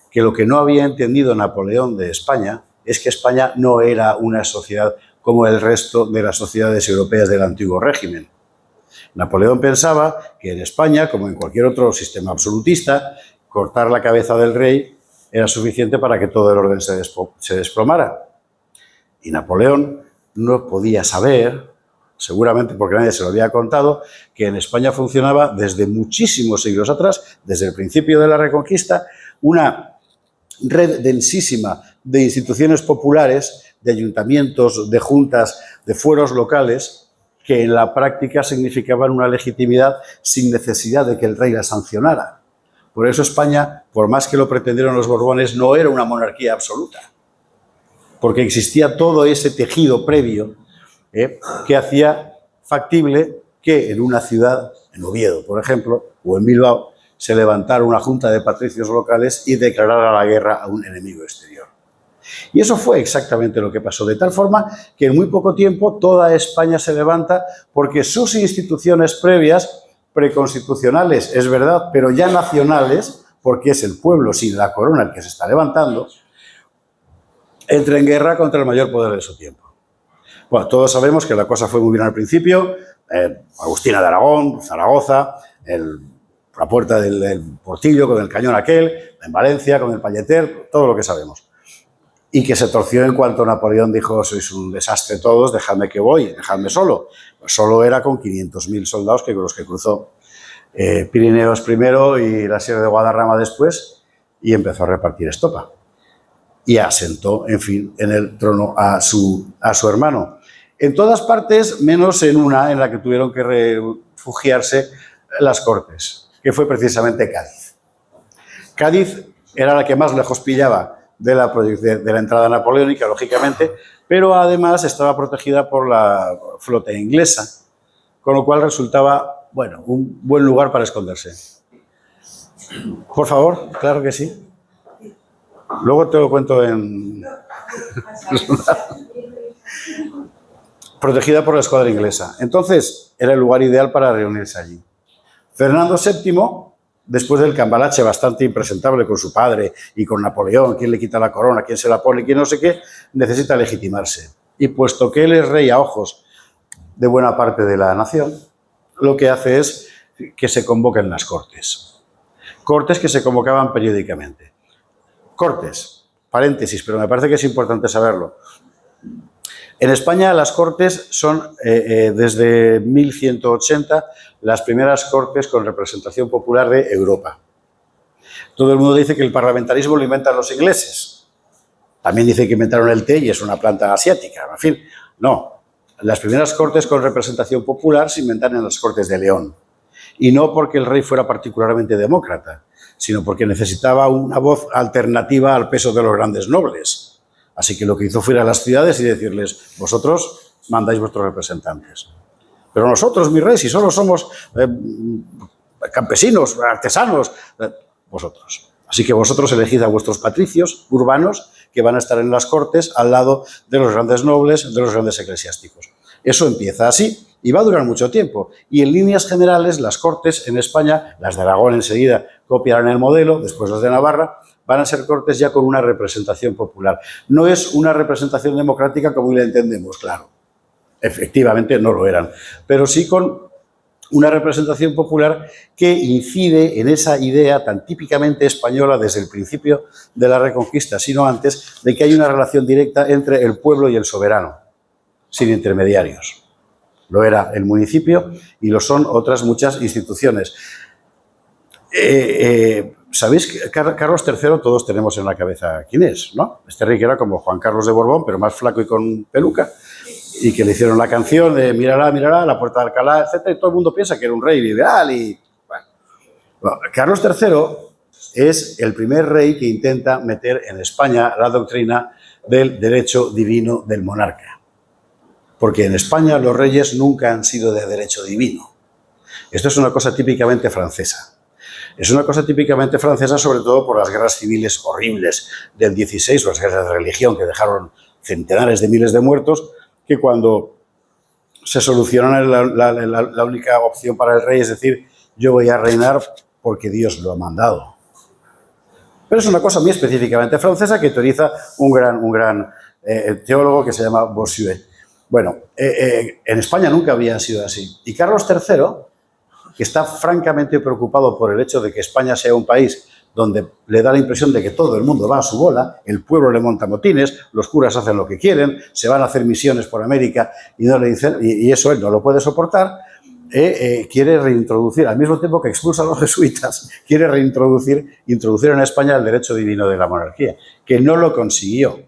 que lo que no había entendido Napoleón de España es que España no era una sociedad como el resto de las sociedades europeas del antiguo régimen. Napoleón pensaba que en España, como en cualquier otro sistema absolutista, cortar la cabeza del rey era suficiente para que todo el orden se desplomara. Y Napoleón no podía saber, seguramente porque nadie se lo había contado, que en España funcionaba desde muchísimos siglos atrás, desde el principio de la Reconquista, una red densísima de instituciones populares, de ayuntamientos, de juntas, de fueros locales, que en la práctica significaban una legitimidad sin necesidad de que el rey la sancionara. Por eso España, por más que lo pretendieron los Borbones, no era una monarquía absoluta, porque existía todo ese tejido previo que hacía factible que en una ciudad, en Oviedo, por ejemplo, o en Bilbao, se levantara una junta de patricios locales y declarara la guerra a un enemigo exterior. Y eso fue exactamente lo que pasó, de tal forma que en muy poco tiempo toda España se levanta porque sus instituciones previas, preconstitucionales, es verdad, pero ya nacionales, porque es el pueblo sin la corona el que se está levantando, entra en guerra contra el mayor poder de su tiempo. Bueno, todos sabemos que la cosa fue muy bien al principio, Agustina de Aragón, Zaragoza, la puerta del Portillo con el cañón aquel, en Valencia con el Palleter, todo lo que sabemos. Y que se torció en cuanto Napoleón dijo: sois un desastre todos, dejadme que voy, dejadme solo. Pues solo era con 500.000 soldados con los que cruzó Pirineos primero y la Sierra de Guadarrama después, y empezó a repartir estopa. Y asentó, en fin, en el trono a su hermano. En todas partes, menos en una en la que tuvieron que refugiarse las Cortes, que fue precisamente Cádiz. Cádiz era la que más lejos pillaba de la entrada napoleónica, lógicamente, pero además estaba protegida por la flota inglesa, con lo cual resultaba, bueno, un buen lugar para esconderse. Por favor, claro que sí. Luego te lo cuento en... Protegida por la escuadra inglesa. Entonces, era el lugar ideal para reunirse allí. Fernando VII después del cambalache bastante impresentable con su padre y con Napoleón, quién le quita la corona, quién se la pone, quién no sé qué, necesita legitimarse. Y puesto que él es rey a ojos de buena parte de la nación, lo que hace es que se convoquen las Cortes. Cortes que se convocaban periódicamente. Cortes, paréntesis, pero me parece que es importante saberlo. En España las Cortes son, desde 1180, las primeras Cortes con representación popular de Europa. Todo el mundo dice que el parlamentarismo lo inventan los ingleses. También dice que inventaron el té y es una planta asiática. En fin, no. Las primeras Cortes con representación popular se inventan en las Cortes de León. Y no porque el rey fuera particularmente demócrata, sino porque necesitaba una voz alternativa al peso de los grandes nobles. Así que lo que hizo fue ir a las ciudades y decirles, vosotros mandáis vuestros representantes. Pero nosotros, mi rey, si solo somos campesinos, artesanos, vosotros. Así que vosotros elegid a vuestros patricios urbanos que van a estar en las Cortes al lado de los grandes nobles, de los grandes eclesiásticos. Eso empieza así y va a durar mucho tiempo. Y en líneas generales, las Cortes en España, las de Aragón enseguida copiarán el modelo, después las de Navarra, van a ser Cortes ya con una representación popular. No es una representación democrática como la entendemos, claro. Efectivamente no lo eran, pero sí con una representación popular que incide en esa idea tan típicamente española desde el principio de la Reconquista, sino antes, de que hay una relación directa entre el pueblo y el soberano, sin intermediarios. Lo era el municipio y lo son otras muchas instituciones. ¿Sabéis que Carlos III todos tenemos en la cabeza quién es, ¿no? Este rey que era como Juan Carlos de Borbón, pero más flaco y con peluca, y que le hicieron la canción de mírala, mírala, la puerta de Alcalá, etc. Y todo el mundo piensa que era un rey liberal y... Bueno, Carlos III es el primer rey que intenta meter en España la doctrina del derecho divino del monarca. Porque en España los reyes nunca han sido de derecho divino. Esto es una cosa típicamente francesa. Es una cosa típicamente francesa, sobre todo por las guerras civiles horribles del 16, las guerras de religión que dejaron centenares de miles de muertos, que cuando se solucionan la única opción para el rey es decir, yo voy a reinar porque Dios lo ha mandado. Pero es una cosa muy específicamente francesa que teoriza un gran teólogo que se llama Bossuet. Bueno, en España nunca había sido así. Y Carlos III, que está francamente preocupado por el hecho de que España sea un país donde le da la impresión de que todo el mundo va a su bola, el pueblo le monta motines, los curas hacen lo que quieren, se van a hacer misiones por América y no le dicen, y eso él no lo puede soportar, quiere reintroducir, al mismo tiempo que expulsa a los jesuitas, quiere introducir en España el derecho divino de la monarquía, que no lo consiguió.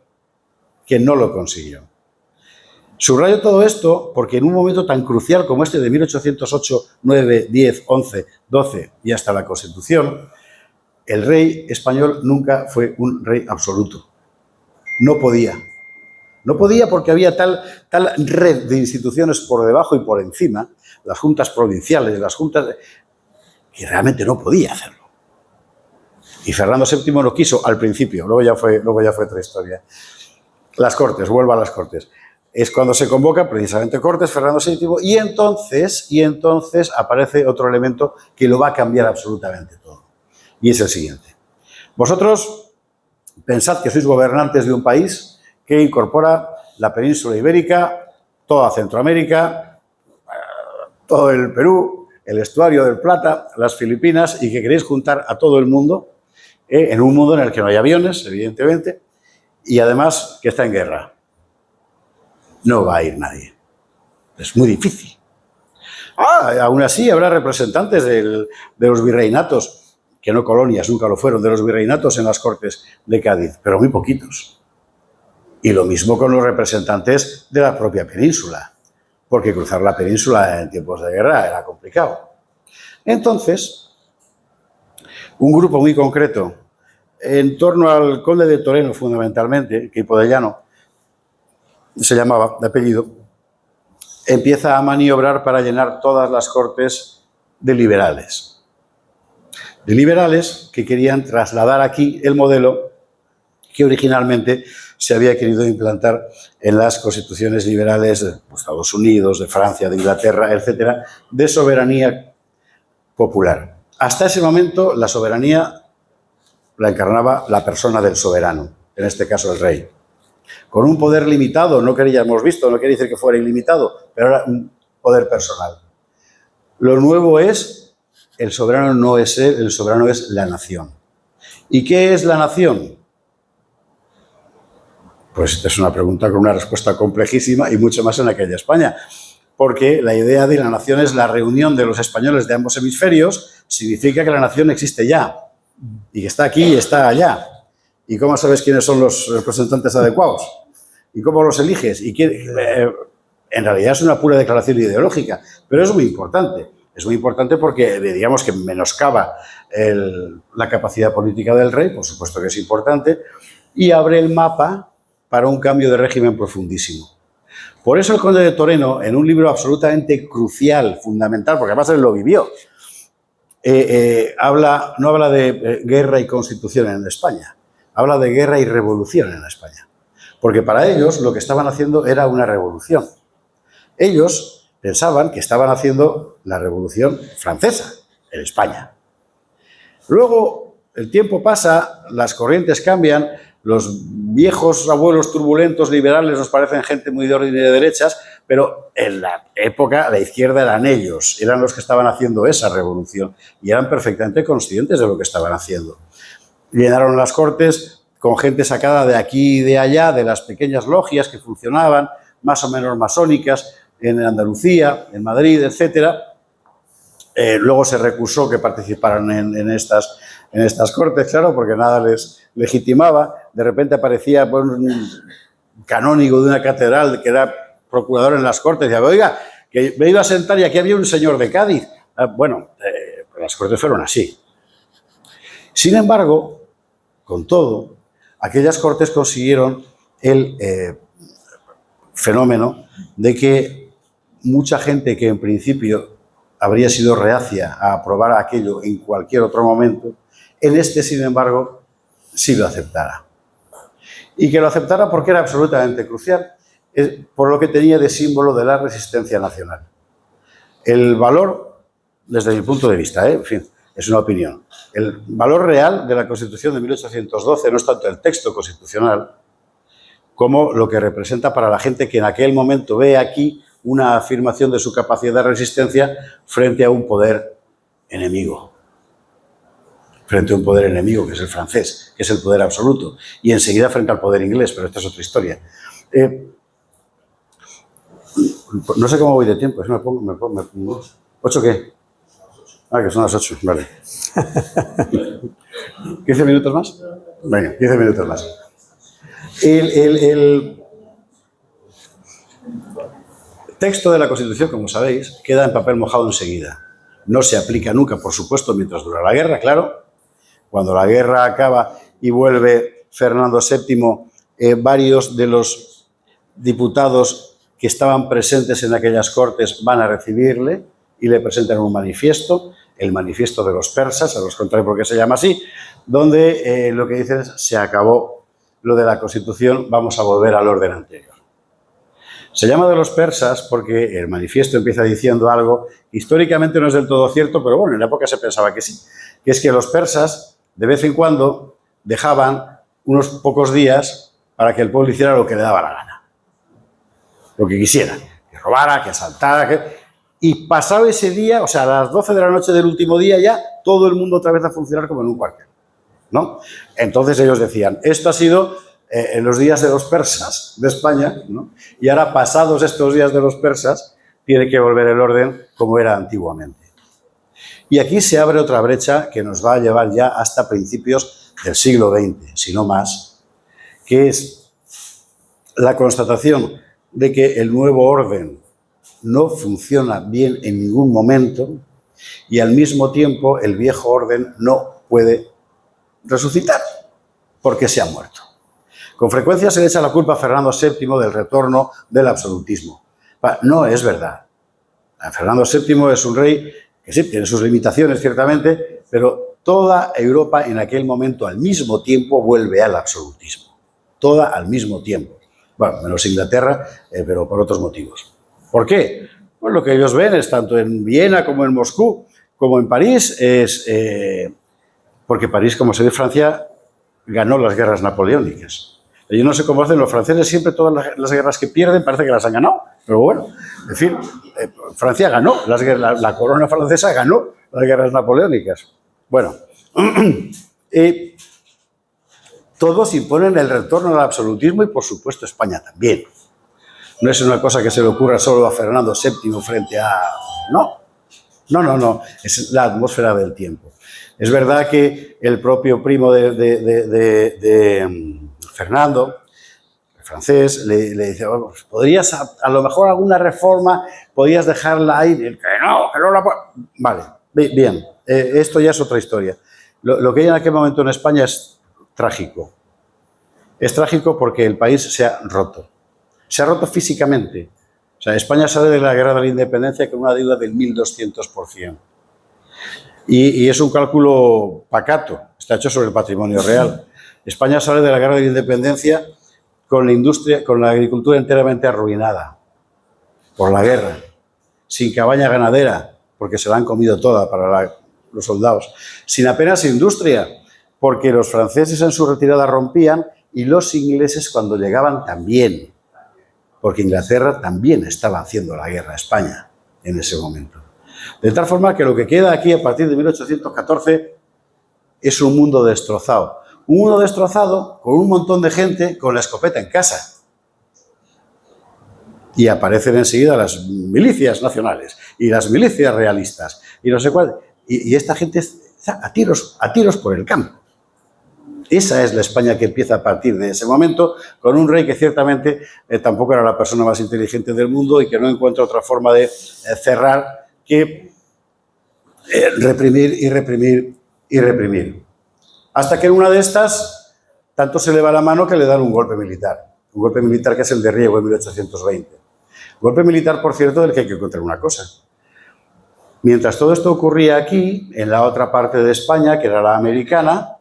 Subrayo todo esto porque en un momento tan crucial como este de 1808, 9, 10, 11, 12 y hasta la Constitución, el rey español nunca fue un rey absoluto. No podía. No podía porque había tal red de instituciones por debajo y por encima, las juntas provinciales, las juntas, que realmente no podía hacerlo. Y Fernando VII no quiso al principio, luego ya fue otra historia. Las Cortes, vuelvo a las Cortes. Es cuando se convoca precisamente Cortes, Fernando VII, y entonces aparece otro elemento que lo va a cambiar absolutamente todo. Y es el siguiente. Vosotros pensad que sois gobernantes de un país que incorpora la península ibérica, toda Centroamérica, todo el Perú, el estuario del Plata, las Filipinas, y que queréis juntar a todo el mundo, en un mundo en el que no hay aviones, evidentemente, y además que está en guerra. No va a ir nadie. Es muy difícil. Aún así habrá representantes de los virreinatos, que no colonias, nunca lo fueron, de los virreinatos en las Cortes de Cádiz, pero muy poquitos. Y lo mismo con los representantes de la propia península, porque cruzar la península en tiempos de guerra era complicado. Entonces, un grupo muy concreto, en torno al conde de Toreno fundamentalmente, Queipo de Llano, se llamaba de apellido, empieza a maniobrar para llenar todas las Cortes de liberales. De liberales que querían trasladar aquí el modelo que originalmente se había querido implantar en las constituciones liberales de Estados Unidos, de Francia, de Inglaterra, etcétera, de soberanía popular. Hasta ese momento la soberanía la encarnaba la persona del soberano, en este caso el rey. Con un poder limitado, no queríamos visto, no quiere decir que fuera ilimitado, pero era un poder personal. Lo nuevo es, el soberano no es él, el soberano es la nación. ¿Y qué es la nación? Pues esta es una pregunta con una respuesta complejísima y mucho más en aquella España, porque la idea de la nación es la reunión de los españoles de ambos hemisferios, significa que la nación existe ya, y que está aquí y está allá. ¿Y cómo sabes quiénes son los representantes adecuados? ¿Y cómo los eliges? ¿Y quién? En realidad es una pura declaración ideológica, pero es muy importante. Es muy importante porque, digamos, que menoscaba la capacidad política del rey, por supuesto que es importante, y abre el mapa para un cambio de régimen profundísimo. Por eso el conde de Toreno, en un libro absolutamente crucial, fundamental, porque además él lo vivió, no habla de guerra y constitución en España, habla de guerra y revolución en España. Porque para ellos lo que estaban haciendo era una revolución. Ellos pensaban que estaban haciendo la revolución francesa en España. Luego el tiempo pasa, las corrientes cambian, los viejos abuelos turbulentos liberales nos parecen gente muy de orden y de derechas, pero en la época la izquierda eran ellos, eran los que estaban haciendo esa revolución y eran perfectamente conscientes de lo que estaban haciendo. Llenaron las cortes con gente sacada de aquí y de allá, de las pequeñas logias que funcionaban, más o menos masónicas, en Andalucía, en Madrid, etc. Luego se recusó que participaran en estas cortes, claro, porque nada les legitimaba. De repente aparecía un canónigo de una catedral que era procurador en las cortes y decía, oiga, que me iba a sentar y aquí había un señor de Cádiz. Bueno, las cortes fueron así. Sin embargo, con todo, aquellas cortes consiguieron el fenómeno de que mucha gente que en principio habría sido reacia a aprobar aquello en cualquier otro momento, en este, sin embargo, sí lo aceptara. Y que lo aceptara porque era absolutamente crucial, por lo que tenía de símbolo de la resistencia nacional. El valor, desde mi punto de vista, en fin, es una opinión, el valor real de la Constitución de 1812 no es tanto el texto constitucional como lo que representa para la gente que en aquel momento ve aquí una afirmación de su capacidad de resistencia frente a un poder enemigo. Frente a un poder enemigo, que es el francés, que es el poder absoluto, y enseguida frente al poder inglés, pero esta es otra historia. No sé cómo voy de tiempo, me pongo ¿8 qué? Que son las 8, vale. ¿15 minutos más? Venga, 15 minutos más. El texto de la Constitución, como sabéis, queda en papel mojado enseguida. No se aplica nunca, por supuesto, mientras dura la guerra, claro. Cuando la guerra acaba y vuelve Fernando VII, varios de los diputados que estaban presentes en aquellas cortes van a recibirle y le presentan un manifiesto, el manifiesto de los persas, os contaré por qué se llama así, donde lo que dicen es se acabó lo de la Constitución, vamos a volver al orden anterior. Se llama de los persas porque el manifiesto empieza diciendo algo que históricamente no es del todo cierto, pero bueno, en la época se pensaba que sí, que es que los persas de vez en cuando dejaban unos pocos días para que el pueblo hiciera lo que le daba la gana, lo que quisiera, que robara, que asaltara, y pasado ese día, o sea, a las 12 de la noche del último día ya, todo el mundo otra vez a funcionar como en un cuartel, ¿no? Entonces ellos decían, esto ha sido en los días de los persas de España, ¿no? Y ahora pasados estos días de los persas, tiene que volver el orden como era antiguamente. Y aquí se abre otra brecha que nos va a llevar ya hasta principios del siglo XX, si no más, que es la constatación de que el nuevo orden no funciona bien en ningún momento y al mismo tiempo el viejo orden no puede resucitar porque se ha muerto. Con frecuencia se le echa la culpa a Fernando VII del retorno del absolutismo. No es verdad. Fernando VII es un rey que sí, tiene sus limitaciones ciertamente, pero toda Europa en aquel momento al mismo tiempo vuelve al absolutismo. Toda al mismo tiempo. Bueno, menos Inglaterra, pero por otros motivos. ¿Por qué? Pues lo que ellos ven es tanto en Viena como en Moscú, como en París, es porque París, como se ve, Francia ganó las guerras napoleónicas. Yo no sé cómo hacen los franceses, siempre todas las guerras que pierden parece que las han ganado, pero bueno, en fin, Francia ganó, la corona francesa ganó las guerras napoleónicas. Bueno, todos imponen el retorno al absolutismo y, por supuesto, España también. No es una cosa que se le ocurra solo a Fernando VII frente a... No, es la atmósfera del tiempo. Es verdad que el propio primo de Fernando, el francés, le dice, bueno, pues podrías, a lo mejor alguna reforma, podías dejarla ahí, que no la... Vale, bien, esto ya es otra historia. Lo que hay en aquel momento en España es trágico. Es trágico porque el país se ha roto. Se ha roto físicamente. O sea, España sale de la guerra de la independencia con una deuda del 1200%. Y es un cálculo pacato, está hecho sobre el patrimonio real. España sale de la guerra de la independencia con la industria, con la agricultura enteramente arruinada por la guerra, sin cabaña ganadera, porque se la han comido toda para los soldados, sin apenas industria, porque los franceses en su retirada rompían y los ingleses cuando llegaban también, porque Inglaterra también estaba haciendo la guerra a España en ese momento. De tal forma que lo que queda aquí a partir de 1814 es un mundo destrozado. Un mundo destrozado con un montón de gente con la escopeta en casa. Y aparecen enseguida las milicias nacionales y las milicias realistas y no sé cuál. Y esta gente está a tiros por el campo. Esa es la España que empieza a partir de ese momento, con un rey que ciertamente tampoco era la persona más inteligente del mundo y que no encuentra otra forma de cerrar que reprimir y reprimir y reprimir. Hasta que en una de estas, tanto se le va la mano que le dan un golpe militar. Un golpe militar que es el de Riego en 1820. Golpe militar, por cierto, del que hay que encontrar una cosa. Mientras todo esto ocurría aquí, en la otra parte de España, que era la americana,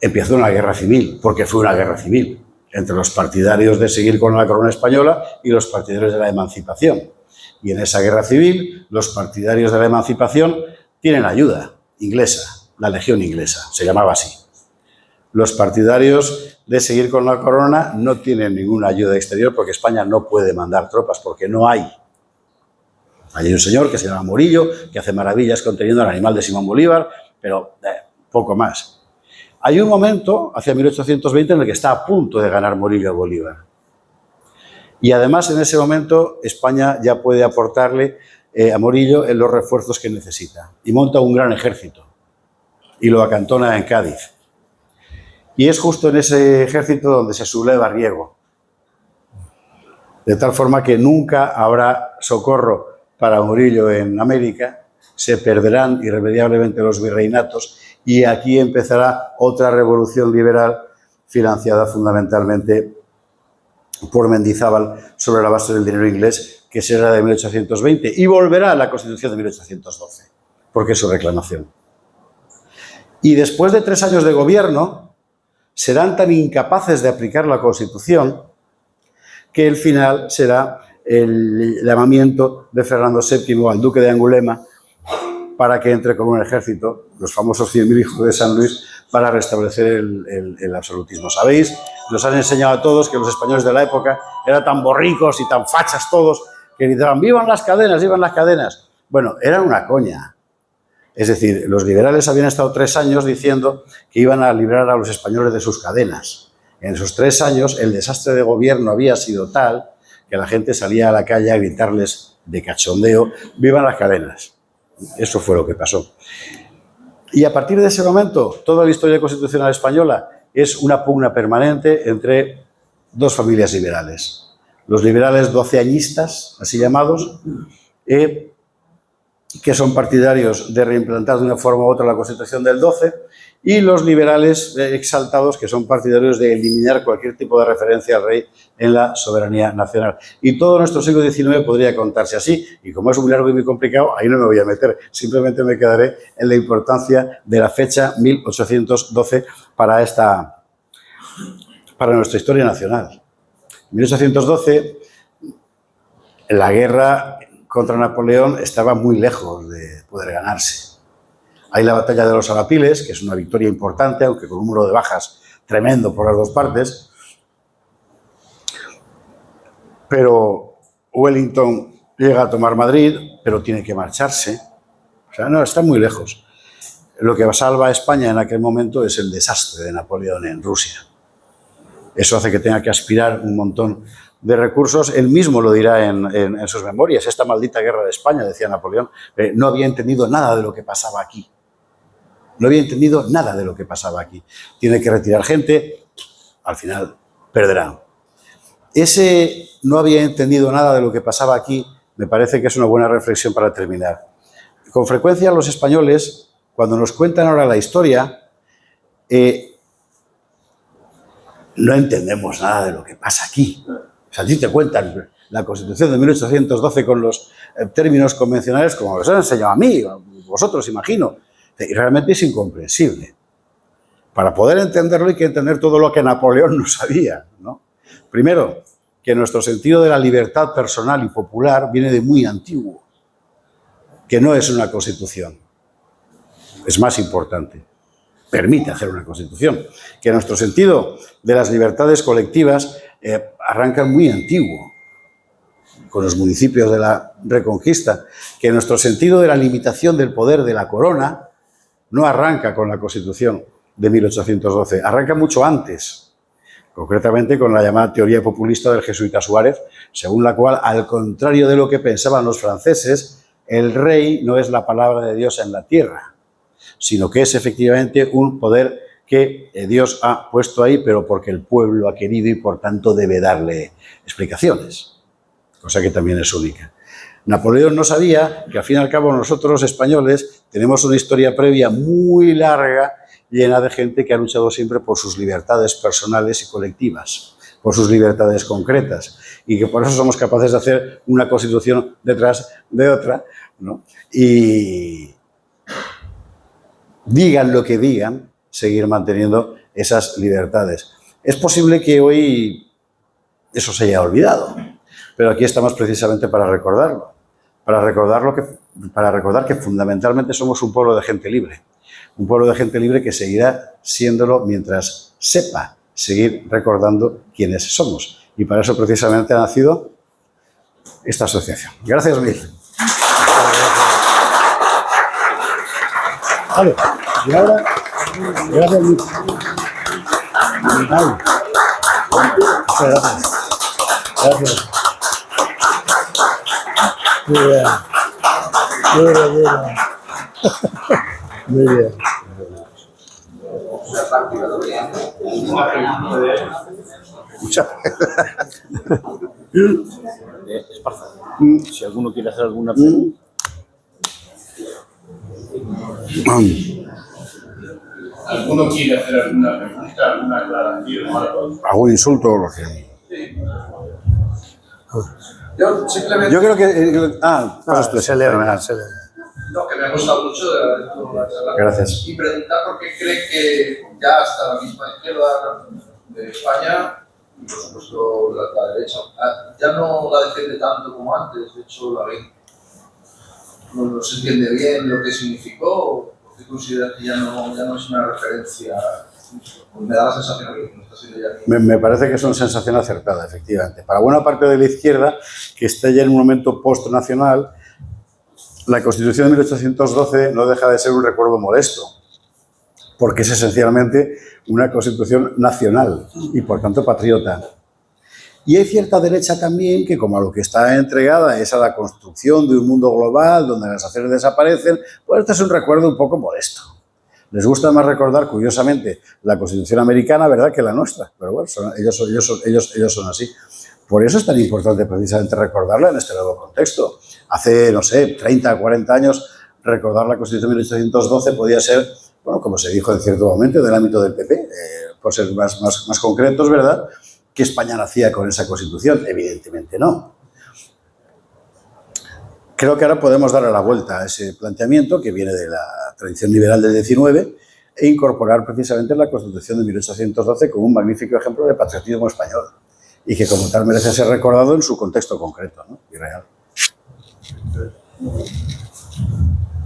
empezó una guerra civil, porque fue una guerra civil, entre los partidarios de seguir con la corona española y los partidarios de la emancipación. Y en esa guerra civil, los partidarios de la emancipación tienen ayuda inglesa, la Legión Inglesa, se llamaba así. Los partidarios de seguir con la corona no tienen ninguna ayuda exterior porque España no puede mandar tropas, porque no hay. Hay un señor que se llama Morillo, que hace maravillas conteniendo el animal de Simón Bolívar, pero poco más. Hay un momento, hacia 1820, en el que está a punto de ganar Morillo a Bolívar. Y además, en ese momento, España ya puede aportarle a Morillo en los refuerzos que necesita. Y monta un gran ejército. Y lo acantona en Cádiz. Y es justo en ese ejército donde se subleva Riego. De tal forma que nunca habrá socorro para Morillo en América, se perderán irremediablemente los virreinatos y aquí empezará otra revolución liberal financiada fundamentalmente por Mendizábal sobre la base del dinero inglés, que será de 1820, y volverá a la Constitución de 1812, porque es su reclamación. Y después de 3 años de gobierno, serán tan incapaces de aplicar la Constitución que el final será el llamamiento de Fernando VII al duque de Angulema para que entre con un ejército, los famosos 100.000 hijos de San Luis, para restablecer el absolutismo. ¿Sabéis? Nos han enseñado a todos que los españoles de la época eran tan borricos y tan fachas todos que gritaban ¡vivan las cadenas, vivan las cadenas! Bueno, era una coña. Es decir, los liberales habían estado 3 años diciendo que iban a librar a los españoles de sus cadenas. En esos 3 años el desastre de gobierno había sido tal que la gente salía a la calle a gritarles de cachondeo ¡vivan las cadenas! Eso fue lo que pasó. Y a partir de ese momento, toda la historia constitucional española es una pugna permanente entre 2 familias liberales. Los liberales doceañistas, así llamados, que son partidarios de reimplantar de una forma u otra la Constitución del 12, y los liberales exaltados, que son partidarios de eliminar cualquier tipo de referencia al rey en la soberanía nacional. Y todo nuestro siglo XIX podría contarse así, y como es muy largo y muy complicado, ahí no me voy a meter, simplemente me quedaré en la importancia de la fecha 1812 para nuestra historia nacional. En 1812, la guerra contra Napoleón estaba muy lejos de poder ganarse. Hay la batalla de los Arapiles, que es una victoria importante, aunque con un número de bajas tremendo por las dos partes. Pero Wellington llega a tomar Madrid, pero tiene que marcharse. O sea, no, está muy lejos. Lo que salva a España en aquel momento es el desastre de Napoleón en Rusia. Eso hace que tenga que aspirar un montón de recursos. Él mismo lo dirá en sus memorias. Esta maldita guerra de España, decía Napoleón, no había entendido nada de lo que pasaba aquí. No había entendido nada de lo que pasaba aquí. Tiene que retirar gente, al final perderán. Ese no había entendido nada de lo que pasaba aquí, me parece que es una buena reflexión para terminar. Con frecuencia los españoles, cuando nos cuentan ahora la historia, no entendemos nada de lo que pasa aquí. O sea, a ti te cuentan la Constitución de 1812 con los términos convencionales como los han enseñado a mí, vosotros, imagino. Y realmente es incomprensible. Para poder entenderlo hay que entender todo lo que Napoleón no sabía, ¿no? Primero, que nuestro sentido de la libertad personal y popular viene de muy antiguo, que no es una constitución. Es más importante. Permite hacer una constitución. Que nuestro sentido de las libertades colectivas arranca muy antiguo, con los municipios de la Reconquista. Que nuestro sentido de la limitación del poder de la corona no arranca con la Constitución de 1812, arranca mucho antes, concretamente con la llamada teoría populista del jesuita Suárez, según la cual, al contrario de lo que pensaban los franceses, el rey no es la palabra de Dios en la tierra, sino que es efectivamente un poder que Dios ha puesto ahí, pero porque el pueblo ha querido y por tanto debe darle explicaciones, cosa que también es única. Napoleón no sabía que al fin y al cabo nosotros los españoles tenemos una historia previa muy larga, llena de gente que ha luchado siempre por sus libertades personales y colectivas, por sus libertades concretas, y que por eso somos capaces de hacer una constitución detrás de otra, ¿no? Y digan lo que digan, seguir manteniendo esas libertades. Es posible que hoy eso se haya olvidado, pero aquí estamos precisamente para recordarlo, para recordar que fundamentalmente somos un pueblo de gente libre, un pueblo de gente libre que seguirá siéndolo mientras sepa seguir recordando quiénes somos. Y para eso precisamente ha nacido esta asociación. Gracias mil. Vale, y ahora, gracias mil. Vale. Gracias. Gracias. Muy bien. Muy bien, muy bien. Muy bien. Esparza, si alguno quiere hacer alguna pregunta. ¿Alguno quiere hacer alguna pregunta, alguna aclaración o algo? ¿Algún insulto o lo que? Yo simplemente... Yo creo que... pasas tú. Se lee. No, que me ha gustado mucho de la charla. Gracias. Y preguntar por qué cree que ya hasta la misma izquierda de España, y por supuesto la derecha, ya no la defiende tanto como antes. De hecho, la ven, no se entiende bien lo que significó, porque considera que ya no es una referencia. Me da la sensación que no está siendo ya aquí. Me parece que es una sensación acertada, efectivamente. Para buena parte de la izquierda, que está ya en un momento post-nacional, la Constitución de 1812 no deja de ser un recuerdo molesto, porque es esencialmente una Constitución nacional y, por tanto, patriota. Y hay cierta derecha también que, como a lo que está entregada es a la construcción de un mundo global donde las naciones desaparecen, pues este es un recuerdo un poco molesto. Les gusta más recordar, curiosamente, la Constitución americana, ¿verdad?, que la nuestra. Pero bueno, ellos son así. Por eso es tan importante precisamente recordarla en este nuevo contexto. Hace, no sé, 30 o 40 años, recordar la Constitución de 1812 podía ser, bueno, como se dijo en cierto momento, del ámbito del PP, por ser más concretos, ¿verdad?, que España nacía con esa Constitución. Evidentemente no. Creo que ahora podemos darle la vuelta a ese planteamiento que viene de la tradición liberal del 19 e incorporar precisamente la Constitución de 1812 como un magnífico ejemplo de patriotismo español y que como tal merece ser recordado en su contexto concreto, ¿no?, y real.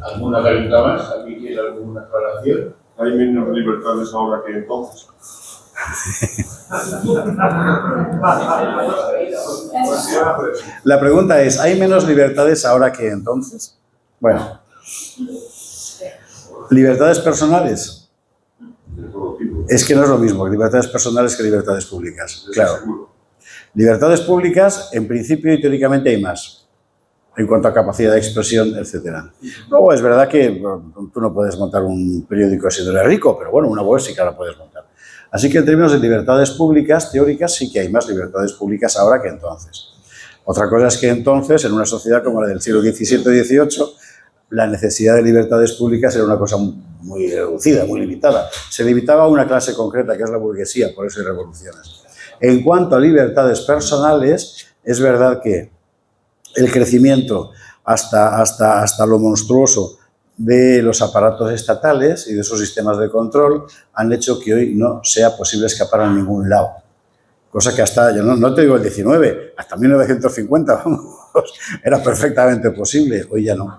¿Alguna pregunta más? ¿Alguien quiere alguna aclaración? Hay menos libertades ahora que entonces. La pregunta es, ¿hay menos libertades ahora que entonces? Bueno, libertades personales. Es que no es lo mismo libertades personales que libertades públicas. Claro. Libertades públicas, en principio y teóricamente hay más, en cuanto a capacidad de expresión, etc. Luego es verdad que tú no puedes montar un periódico si no eres rico, pero bueno, una web sí que la puedes montar. Así que en términos de libertades públicas, teóricas, sí que hay más libertades públicas ahora que entonces. Otra cosa es que entonces, en una sociedad como la del siglo XVII-XVIII, la necesidad de libertades públicas era una cosa muy reducida, muy limitada. Se limitaba a una clase concreta, que es la burguesía, por eso hay revoluciones. En cuanto a libertades personales, es verdad que el crecimiento hasta lo monstruoso de los aparatos estatales y de esos sistemas de control han hecho que hoy no sea posible escapar a ningún lado. Cosa que hasta, yo no te digo el 19, hasta 1950, vamos, era perfectamente posible, hoy ya no.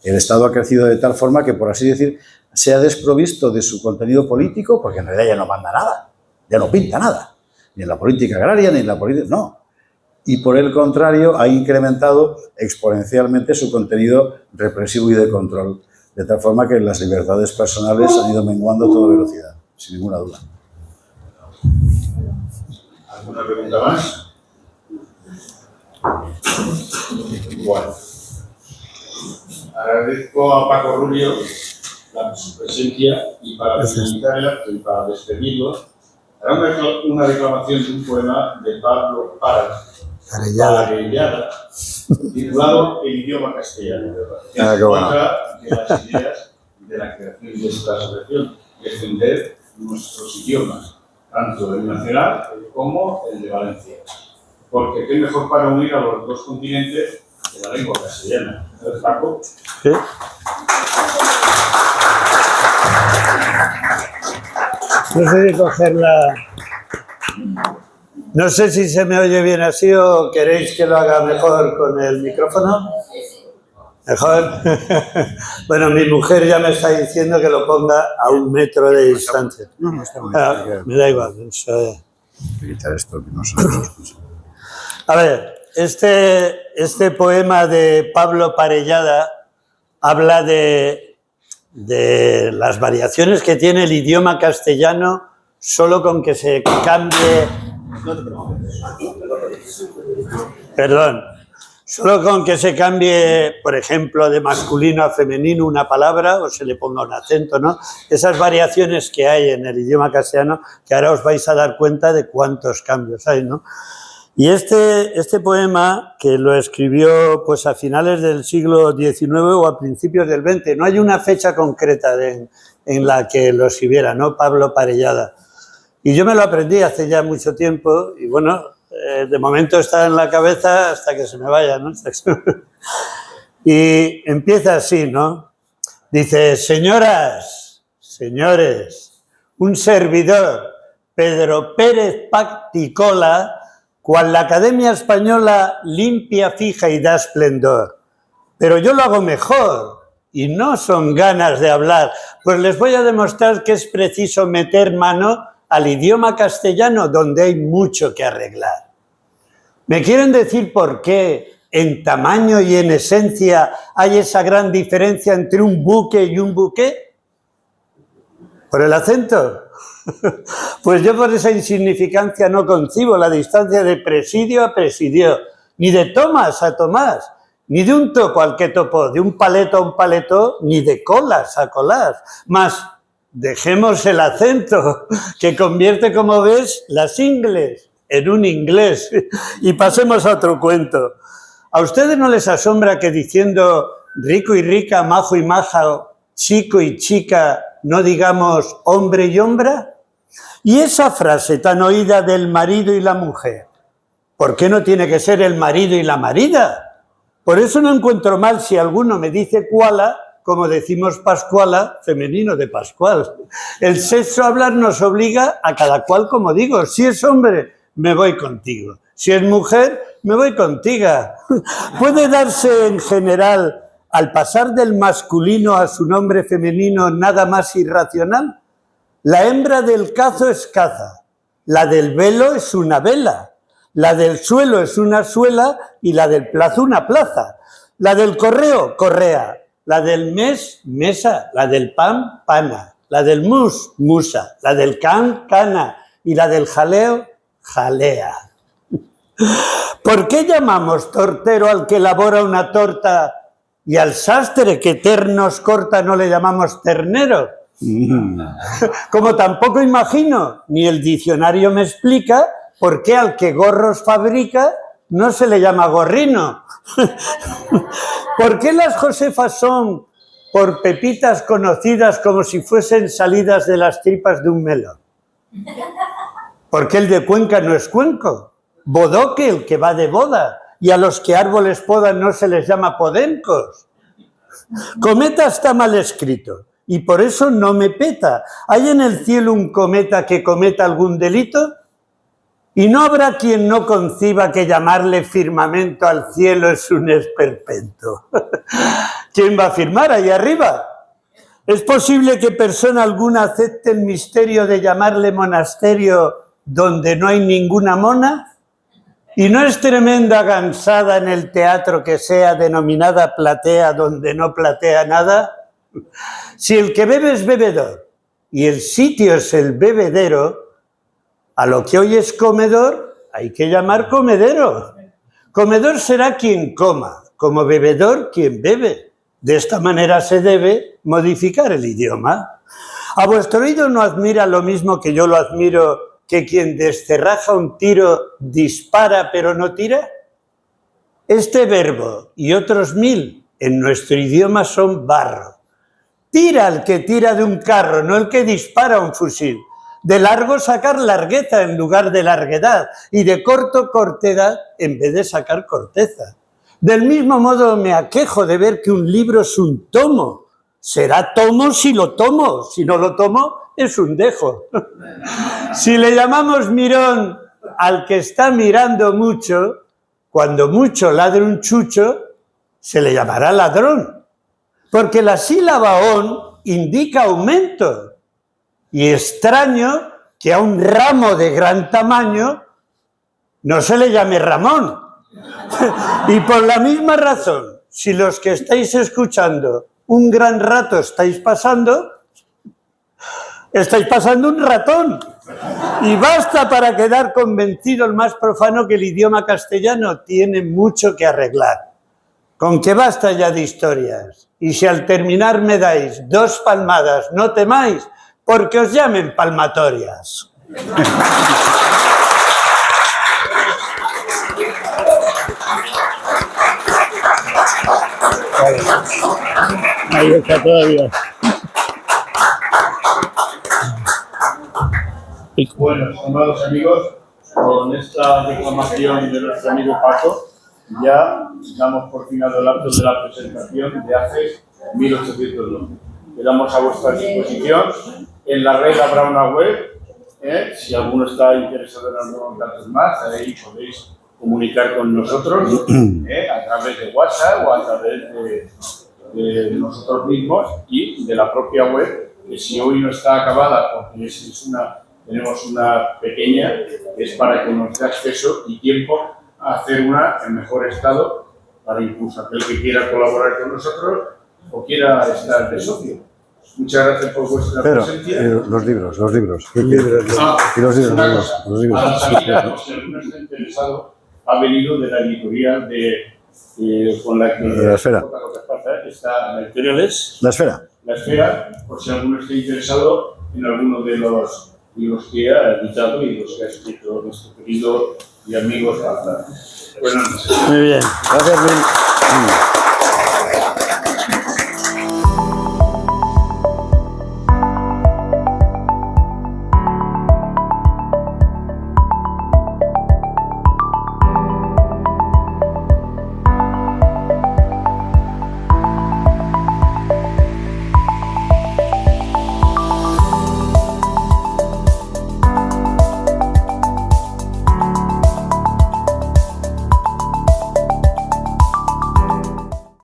El Estado ha crecido de tal forma que, por así decir, se ha desprovisto de su contenido político, porque en realidad ya no manda nada, ya no pinta nada, ni en la política agraria, ni en la política... no. Y por el contrario, ha incrementado exponencialmente su contenido represivo y de control, de tal forma que las libertades personales han ido menguando a toda velocidad, sin ninguna duda. ¿Alguna pregunta más? Bueno. Agradezco a Paco Rubio su presencia y para finalizar el acto y para despedirlo, hará una declamación de un poema de Pablo Parellada, titulado El idioma castellano, que explica de las ideas de la creación de esta asociación, defender nuestros idiomas, tanto el nacional como el de Valencia. Porque qué mejor para unir a los dos continentes que la lengua castellana. Entonces, Paco. ¿Sí? No sé si cogerla. No sé si se me oye bien así o queréis que lo haga mejor con el micrófono. ¿Mejor? Bueno, mi mujer ya me está diciendo que lo ponga a 1 metro de distancia. No, está muy bien. Me da igual. Quitar esto, que no se A ver, este poema de Pablo Parellada habla de las variaciones que tiene el idioma castellano solo con que se cambie... Perdón. Solo con que se cambie, por ejemplo, de masculino a femenino una palabra o se le ponga un acento, ¿no? Esas variaciones que hay en el idioma castellano, que ahora os vais a dar cuenta de cuántos cambios hay, ¿no? Y este poema, que lo escribió pues a finales del siglo XIX o a principios del XX, no hay una fecha concreta en la que lo escribiera, ¿no? Pablo Parellada. Y yo me lo aprendí hace ya mucho tiempo y bueno, de momento está en la cabeza hasta que se me vaya, ¿no? Y empieza así, ¿no? Dice, señoras, señores, un servidor, Pedro Pérez Pacticola, cual la Academia Española limpia, fija y da esplendor. Pero yo lo hago mejor y no son ganas de hablar, pues les voy a demostrar que es preciso meter mano al idioma castellano donde hay mucho que arreglar. ¿Me quieren decir por qué en tamaño y en esencia hay esa gran diferencia entre un buque y un buque? ¿Por el acento? Pues yo por esa insignificancia no concibo la distancia de presidio a presidio, ni de Tomás a Tomás, ni de un topo al que topó, de un paleto a un paleto, ni de colas a colas. Mas dejemos el acento, que convierte, como ves, las ingles en un inglés. Y pasemos a otro cuento. ¿A ustedes no les asombra que diciendo rico y rica, majo y maja, chico y chica, no digamos hombre y hombra? Y esa frase tan oída del marido y la mujer, ¿por qué no tiene que ser el marido y la marida? Por eso no encuentro mal si alguno me dice cuala, como decimos Pascuala, femenino de Pascual. El sexo hablar nos obliga a cada cual, como digo, si es hombre, me voy contigo. Si es mujer, me voy contigo. ¿Puede darse en general, al pasar del masculino a su nombre femenino, nada más irracional? La hembra del cazo es caza, la del velo es una vela, la del suelo es una suela y la del plazo una plaza, la del correo, correa, la del mes, mesa, la del pan, pana, la del mus, musa, la del can, cana y la del jaleo, jalea. ¿Por qué llamamos tortero al que elabora una torta y al sastre que ternos corta no le llamamos ternero? Como tampoco imagino, ni el diccionario me explica, por qué al que gorros fabrica no se le llama gorrino. ¿Por qué las Josefas son por pepitas conocidas como si fuesen salidas de las tripas de un melón? ¿Por qué el de Cuenca no es cuenco? Bodoque, el que va de boda, y a los que árboles podan no se les llama podencos. Cometa está mal escrito, y por eso no me peta. ¿Hay en el cielo un cometa que cometa algún delito? Y no habrá quien no conciba que llamarle firmamento al cielo es un esperpento. ¿Quién va a firmar ahí arriba? ¿Es posible que persona alguna acepte el misterio de llamarle monasterio donde no hay ninguna mona? ¿Y no es tremenda gansada en el teatro que sea denominada platea donde no platea nada? Si el que bebe es bebedor y el sitio es el bebedero, a lo que hoy es comedor hay que llamar comedero. Comedor será quien coma, como bebedor quien bebe. De esta manera se debe modificar el idioma. ¿A vuestro oído no admira lo mismo que yo lo admiro, que quien descerraja un tiro dispara pero no tira? Este verbo y otros 1000 en nuestro idioma son barro. Tira el que tira de un carro, no el que dispara un fusil. De largo sacar largueza en lugar de larguedad y de corto cortedad en vez de sacar corteza. Del mismo modo me aquejo de ver que un libro es un tomo. Será tomo si lo tomo, si no lo tomo es un dejo. Si le llamamos mirón al que está mirando mucho, cuando mucho ladre un chucho, se le llamará ladrón. Porque la sílaba on indica aumento. Y extraño que a un ramo de gran tamaño no se le llame Ramón. Y por la misma razón, si los que estáis escuchando un gran rato estáis pasando un ratón. Y basta para quedar convencido el más profano que el idioma castellano tiene mucho que arreglar. Con que basta ya de historias. Y si al terminar me dais 2 palmadas, no temáis, porque os llamen palmatorias. Ahí está todavía. Bueno, estimados amigos, con esta declamación de nuestro amigo Paco, ya damos por final el acto de la presentación de hace 1809. Quedamos a vuestra disposición. En la red habrá una web, si alguno está interesado en algunos datos más, ahí podéis comunicar con nosotros a través de WhatsApp o a través de nosotros mismos y de la propia web, que si hoy no está acabada, porque tenemos una pequeña, que es para que nos dé acceso y tiempo a hacer una en mejor estado, para incluso aquel que quiera colaborar con nosotros o quiera estar de socio. Muchas gracias por vuestra presencia. Los libros. Y los libros. A la salida, si alguno está interesado, ha venido de la editorial con la que La Esfera. Está la editorial es La Esfera. La Esfera, por si alguno está interesado en alguno de los libros que ha editado y los que ha escrito nuestro querido y amigo Rafa. Buenas noches. Muy bien. Gracias, Luis.